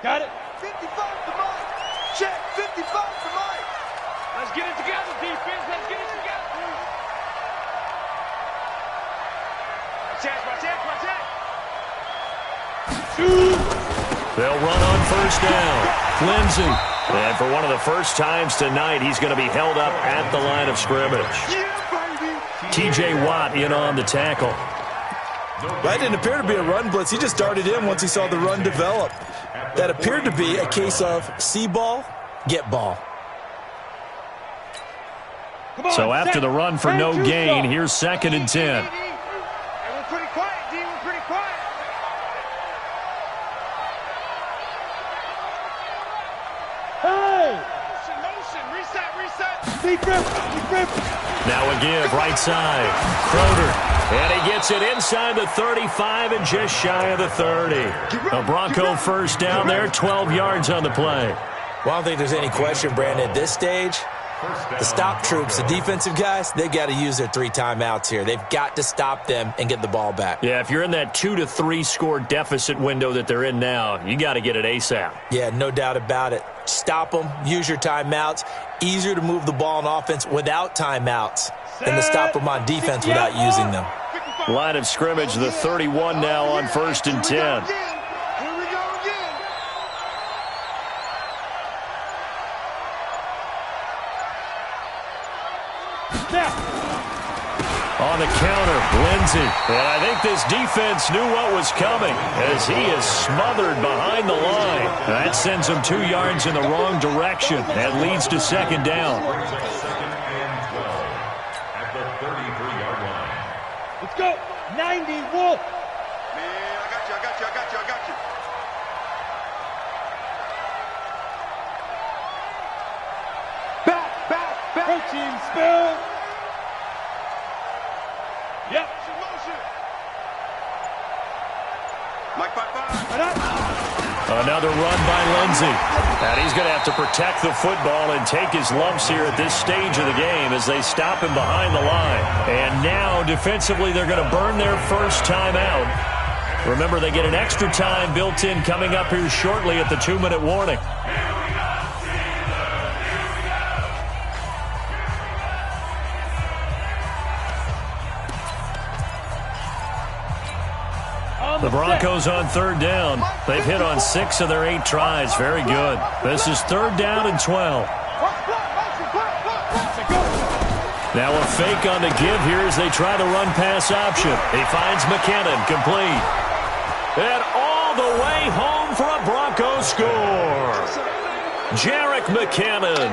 Speaker 6: Got it. 55 to Mike. Check. 55 to Mike. Let's get it together, defense. Let's get it together. Watch out.
Speaker 5: They'll run on 1st down. Lindsey. And for one of the first times tonight, he's going to be held up at the line of scrimmage. T.J. Watt in on the tackle.
Speaker 8: That didn't appear to be a run blitz. He just darted in once he saw the run develop. That appeared to be a case of see ball, get ball.
Speaker 5: So after the run for no gain, here's 2nd and 10.
Speaker 6: We're pretty quiet, D. We're pretty quiet. Hey! Motion. Reset. Deep rip.
Speaker 5: Now a give, right side. Crowder. And he gets it inside the 35 and just shy of the 30. A Bronco first down there, 12 yards on the play.
Speaker 8: Well, I don't think there's any question, Brandon, at this stage, the stop troops, the defensive guys, they've got to use their 3 timeouts here. They've got to stop them and get the ball back.
Speaker 5: Yeah, if you're in that 2 to 3 score deficit window that they're in now, you got to get it ASAP.
Speaker 8: Yeah, no doubt about it. Stop them, use your timeouts. Easier to move the ball on offense without timeouts than to stop them on defense without using them.
Speaker 6: 55
Speaker 5: Line of scrimmage, the 31 now on 1st and 10.
Speaker 6: Here we go again.
Speaker 5: On the counter, Lindsey. And I think this defense knew what was coming as he is smothered behind the line. That sends him 2 yards in the wrong direction and leads to 2nd down.
Speaker 9: Second and 12 at the 33-yard line.
Speaker 6: Let's go. 90, Wolf.
Speaker 7: Man, I got you.
Speaker 6: Back. Protein spill. Yep.
Speaker 7: Motion. Mike 5-5.
Speaker 5: Another run by Lindsey. And he's going to have to protect the football and take his lumps here at this stage of the game as they stop him behind the line. And now, defensively, they're going to burn their first time out. Remember, they get an extra time built in coming up here shortly at the 2-minute warning. The Broncos on 3rd down. They've hit on 6 of their 8 tries. Very good. This is 3rd down and 12. Now a fake on the give here as they try the run-pass option. He finds McKinnon, complete. And all the way home for a Broncos score. Jerick McKinnon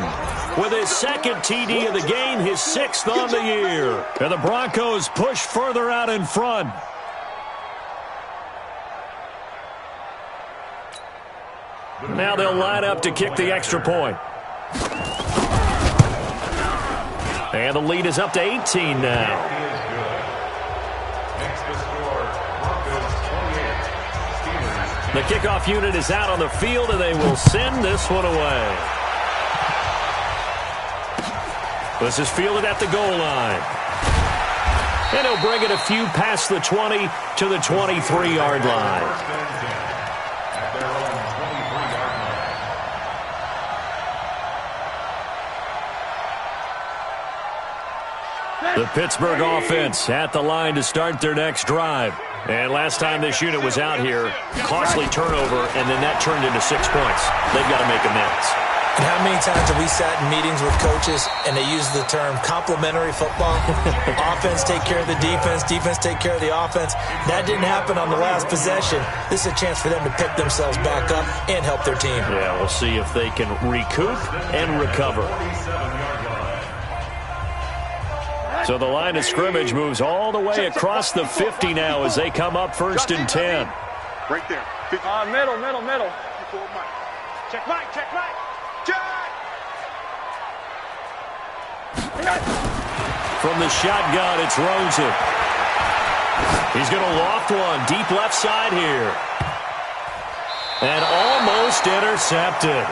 Speaker 5: with his 2nd TD of the game, his 6th on the year. And the Broncos push further out in front. Now they'll line up to kick the extra point. And the lead is up to 18 now. The kickoff unit is out on the field, and they will send this one away. This is fielded at the goal line. And he'll bring it a few past the 20 to the 23-yard line. The Pittsburgh offense at the line to start their next drive. And last time this unit was out here, costly turnover, and then that turned into 6 points. They've got to make amends.
Speaker 8: And how many times have we sat in meetings with coaches and they use the term complementary football? Offense take care of the defense, defense take care of the offense. That didn't happen on the last possession. This is a chance for them to pick themselves back up and help their team.
Speaker 5: Yeah, we'll see if they can recoup and recover. So the line of scrimmage moves all the way across the 50 now as they come up 1st and 10.
Speaker 7: Right there.
Speaker 6: Middle.
Speaker 7: Check right.
Speaker 5: From the shotgun, it's Rosen. He's going to loft one deep left side here. And almost intercepted.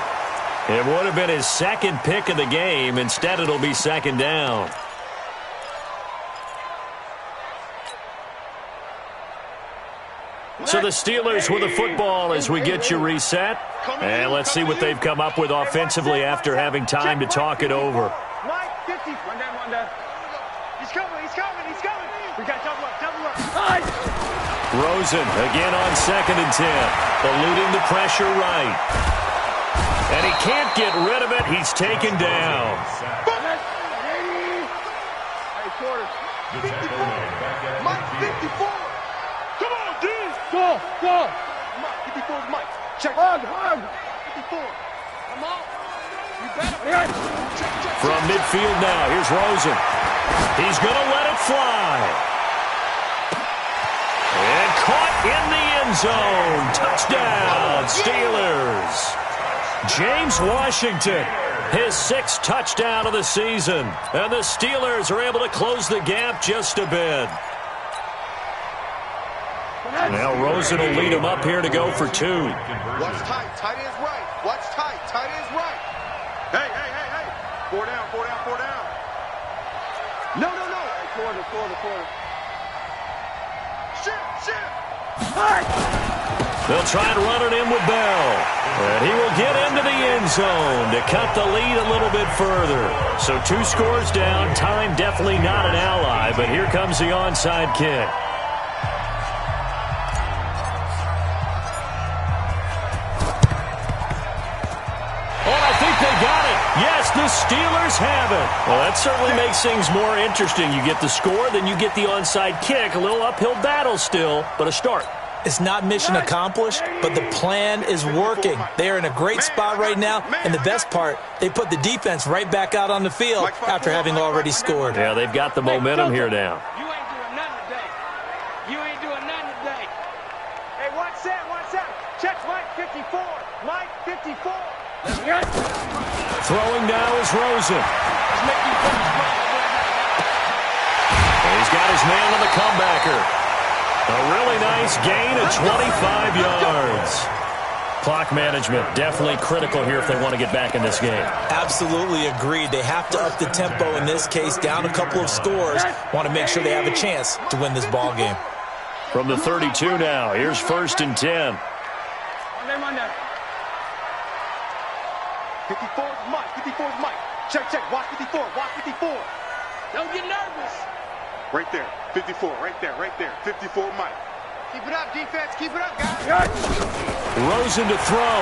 Speaker 5: It would have been his 2nd pick of the game. Instead, it'll be 2nd down. So the Steelers with the football as we get you reset. And let's see what they've come up with offensively after having time to talk it over.
Speaker 6: Mike, 50. One down. He's coming. We got double up. Nice.
Speaker 5: Rosen again on 2nd and 10. Eluding the pressure right. And he can't get rid of it. He's taken down.
Speaker 6: Hey, quarter.
Speaker 7: 54. Mike, 54. Come on, D.
Speaker 6: Go.
Speaker 7: Mike, 54 is Mike. Check.
Speaker 6: Hug.
Speaker 7: 54. Come on. You
Speaker 6: Check.
Speaker 5: From midfield now, here's Rosen. He's going to let it fly. And caught in the end zone. Touchdown, Steelers. James Washington, his 6th touchdown of the season. And the Steelers are able to close the gap just a bit. Now Rosen will lead him up here to go for 2.
Speaker 7: Watch tight. Tight ends right. Watch tight. Tight ends right. Hey. 4 down. No.
Speaker 6: Quarter.
Speaker 7: Shit.
Speaker 5: They'll try and run it in with Bell. And he will get into the end zone to cut the lead a little bit further. So 2 scores down. Time definitely not an ally, but here comes the onside kick. Yes, the Steelers have it. Well, that certainly makes things more interesting. You get the score, then you get the onside kick. A little uphill battle still, but a start.
Speaker 8: It's not mission accomplished, but the plan is working. They're in a great spot right now, and the best part, they put the defense right back out on the field after having already scored.
Speaker 5: Yeah, they've got the momentum here now.
Speaker 6: You ain't doing nothing today. You ain't doing nothing today. Hey, watch that, watch that. Check Mike 54. Mike 54.
Speaker 5: Throwing now is Rosen. He's got his man on the comebacker. A really nice gain of 25 yards. Clock management definitely critical here if they want to get back in this game.
Speaker 8: Absolutely agreed. They have to up the tempo in this case, down a couple of scores. Want to make sure they have a chance to win this ball game.
Speaker 5: From the 32 now, here's 1st and 10.
Speaker 6: 54 is Mike. 54 is Mike. Check, check. Watch 54. Watch 54. Don't get nervous.
Speaker 7: Right there. 54. Right there. Right there. 54 Mike.
Speaker 6: Keep it up, defense. Keep it up, guys.
Speaker 5: Rosen to throw.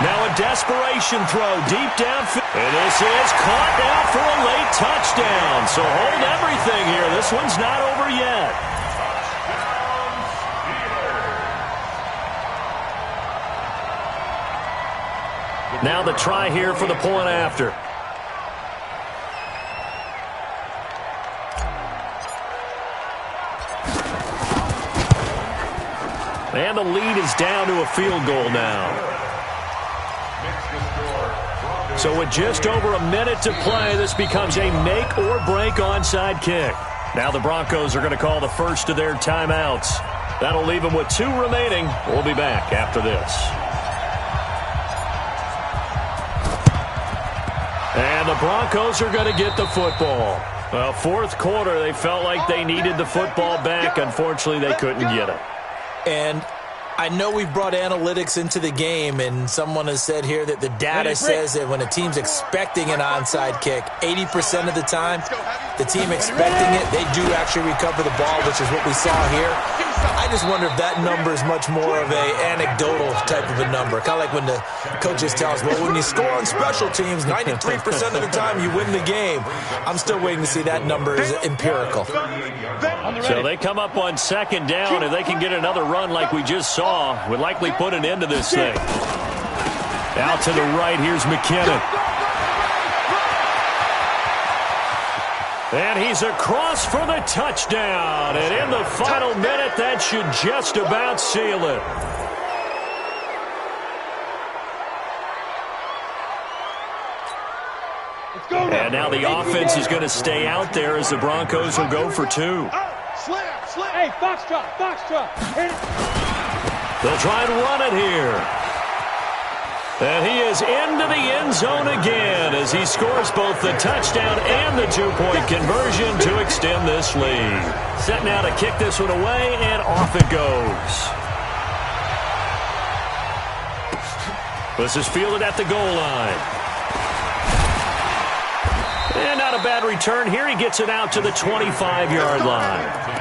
Speaker 5: Now a desperation throw deep down. And this is caught now for a late touchdown. So hold everything here. This one's not over yet. Now the try here for the point after. And the lead is down to a field goal now. So with just over a minute to play, this becomes a make or break onside kick. Now the Broncos are going to call the first of their timeouts. That'll leave them with 2 remaining. We'll be back after this. And the Broncos are going to get the football. Well, 4th quarter, they felt like they needed the football back. Unfortunately, they couldn't get it.
Speaker 8: And I know we've brought analytics into the game, and someone has said here that the data says that when a team's expecting an onside kick, 80% of the time, the team expecting it, they do actually recover the ball, which is what we saw here. I just wonder if that number is much more of a anecdotal type of a number. Kind of like when the coaches tell us, well, when you score on special teams, 93% of the time you win the game. I'm still waiting to see that number is empirical.
Speaker 5: So they come up on 2nd down. If they can get another run like we just saw, would likely put an end to this thing. Out to the right, here's McKinnon. And he's across for the touchdown. And in the final minute, that should just about seal it. And now the offense is going to stay out there as the Broncos will go for 2.
Speaker 6: Hey, Foxtrot, Foxtrot.
Speaker 5: They'll try and run it here. And he is into the end zone again as he scores both the touchdown and the 2-point conversion to extend this lead. Set now to kick this one away, and off it goes. This is fielded at the goal line. And not a bad return here. He gets it out to the 25-yard line.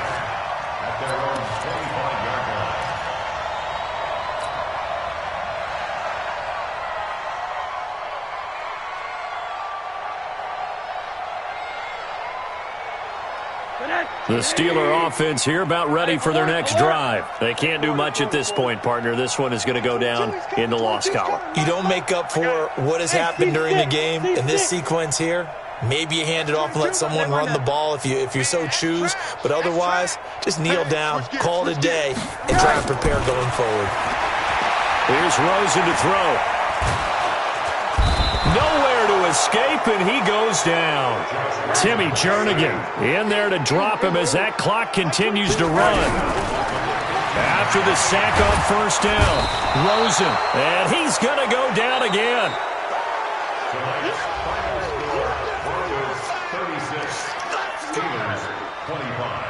Speaker 5: The Steeler offense here about ready for their next drive. They can't do much at this point, partner. This one is going to go down in the loss column.
Speaker 8: You don't make up for what has happened during the game in this sequence here. Maybe you hand it off and let someone run the ball if you so choose. But otherwise, just kneel down, call it a day, and try to prepare going forward.
Speaker 5: Here's Rosen to throw. Nowhere to escape, and he goes down. Timmy Jernigan in there to drop him as that clock continues to run. After the sack on 1st down, Rosen, and he's going to go down again.
Speaker 9: Steelers 25.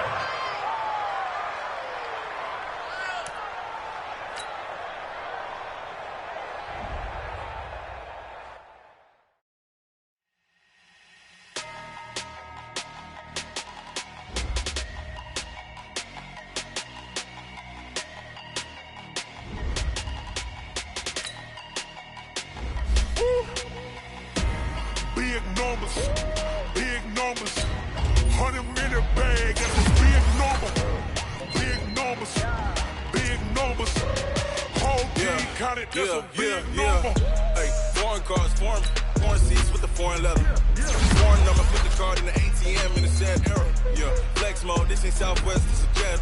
Speaker 10: bag, that's a big number. Big numbers, big numbers. Whole team counted, that's a big number.
Speaker 11: Hey, foreign cars, foreign seats with the foreign leather. Foreign number, put the card in the ATM in the sad era. Yeah, flex mode, this ain't Southwest, this is jet.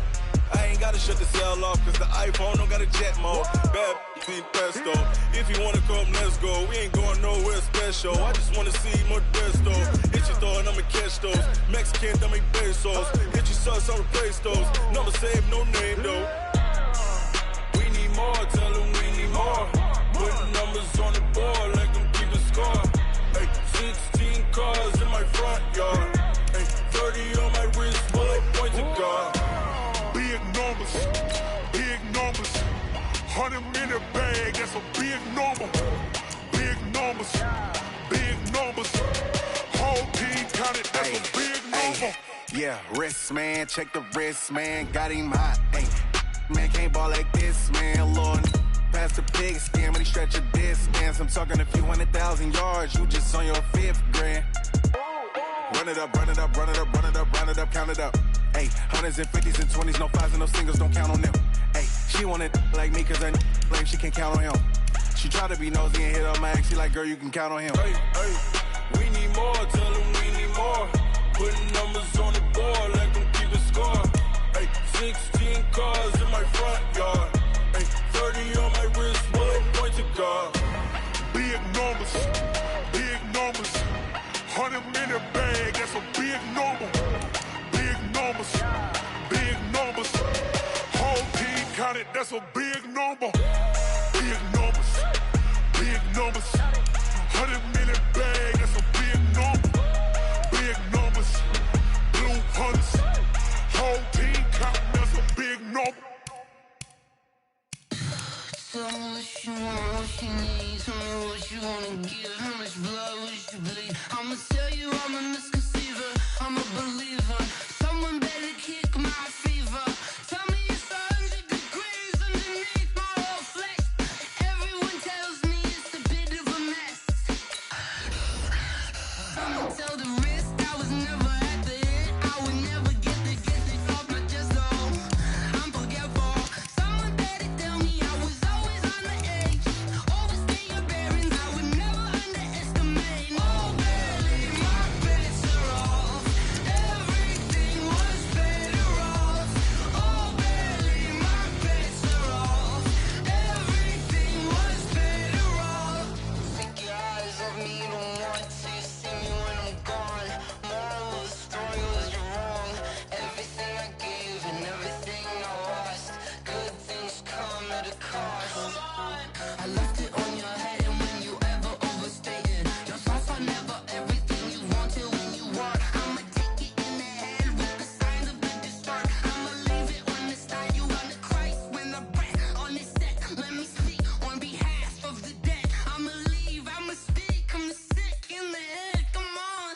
Speaker 11: I ain't gotta shut the cell off, cause the iPhone don't got a jet mode. Bad ain't pesto. If you wanna come, let's go. We ain't going nowhere special. I just wanna see more pesto. Hit your throw and I'ma catch those. Mexican, that make pesos. Hit your sauce, I'll replace those. Number save, no name though. We need more, tell them we need more. Putting numbers on the board like I'm keeping score. Hey, 16 cars in my front yard. Hey, 30 on my wrist, bullet point to God.
Speaker 10: Big numbers, big numbers. 100 in the bag, that's a big number. Big numbers, big numbers. Whole team counted, that's a big number.
Speaker 12: Yeah, wrist man, check the wrist man, got him hot. Ay, man can't ball like this, man. Lord, past the pig skin, but he stretch a distance. I'm talking a few 100,000 yards, you just on your 5th grand. Run it up, run it up, run it up, run it up, run it up, count it up. Ay, 100s and 50s and 20s, no 5s and no singles, don't count on them. Ay, she want it like me, cause her like she can't count on him. She try to be nosy and hit on my ex, she like, girl, you can count on him.
Speaker 11: Hey, hey, we need more, tell them we need more. Putting numbers on the board like I'm keeping score. Hey, 16 cars in my front yard. Hey, 30 on my wrist, bullet point to God.
Speaker 10: Big numbers, big numbers. 100 in the bag, that's a big number. Big numbers, big numbers. Whole team counted, that's a big number. Big numbers, big numbers. 100 in the bag, that's a big number. Big numbers, blue hunters. Whole team counting, that's a big number.
Speaker 13: Tell me what you want, what you need. Tell me what you wanna give. How much blood would you bleed? I'ma tell you I'm a misconceiver. I'm a believer. Someone better kick my fever. Tell me it's 100 degrees underneath my whole flesh. Everyone tells me it's a bit of a mess. I'ma tell the risk I was never at the hit. I would never get it off my chest though. I'm forgetful. Someone better tell me I was always on the edge. Overstay your bearings, I would never underestimate. Oh, barely, my bets are off. Everything was better off. Oh, barely, my bets are off. Everything was better off. Take your eyes off me, don't want to see me when I'm gone. Moral of the story was you're wrong. Everything I gave and everything I lost. Good things come at a cost. I left it on your head, and when you ever overstated, your thoughts are never everything you wanted when you want. I'ma take it in the head with the signs of the distort. I'ma leave it on the side. You on the Christ when the breath on the set. Let me speak on behalf of the dead. I'ma leave, I'ma speak. I'm sick in the head. Come on,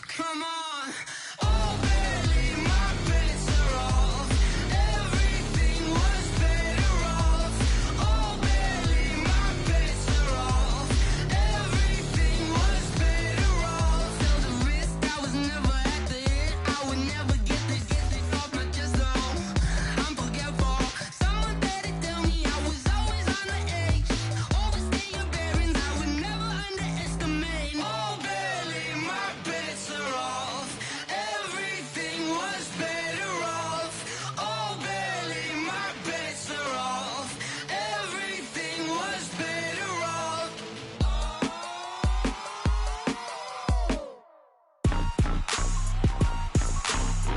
Speaker 13: come on. Oh, barely, my bets are off. Everything was better off. Oh, barely, my bets are off. Everything was better off. Tell the risk I was never at the hit. I would never get it off my chest though. I'm forgetful. Someone better tell me I was always on the edge. Overstay your bearings, I would never underestimate. Oh, barely, my bets are off. Everything was better off. Oh, barely, my bets are off. Everything was better off.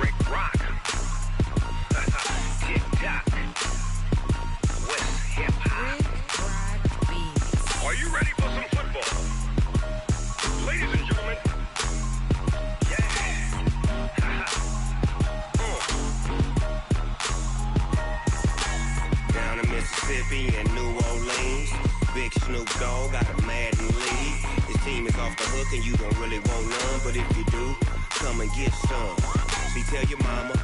Speaker 14: Rick Rock. TikTok. West Hip Hop. Are you ready for some football? Ladies and gentlemen. Yeah.
Speaker 15: Down in Mississippi and New Orleans, Big Snoop Dogg got a Madden league. His team is off the hook and you don't really want none, but if you do, come and get some. See, tell your mama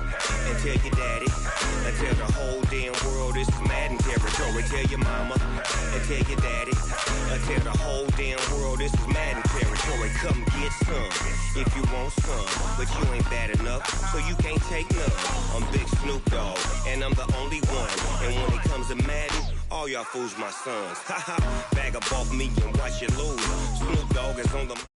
Speaker 15: and tell your daddy and tell the whole damn world this is Madden territory. Tell your mama and tell your daddy and tell the whole damn world this is Madden territory. and come get some if you want some. But you ain't bad enough, so you can't take none. I'm Big Snoop Dogg, and I'm the only one. And when it comes to Madden, all y'all fools my sons. Haha, bag up off me and watch you lose. Snoop Dogg is on the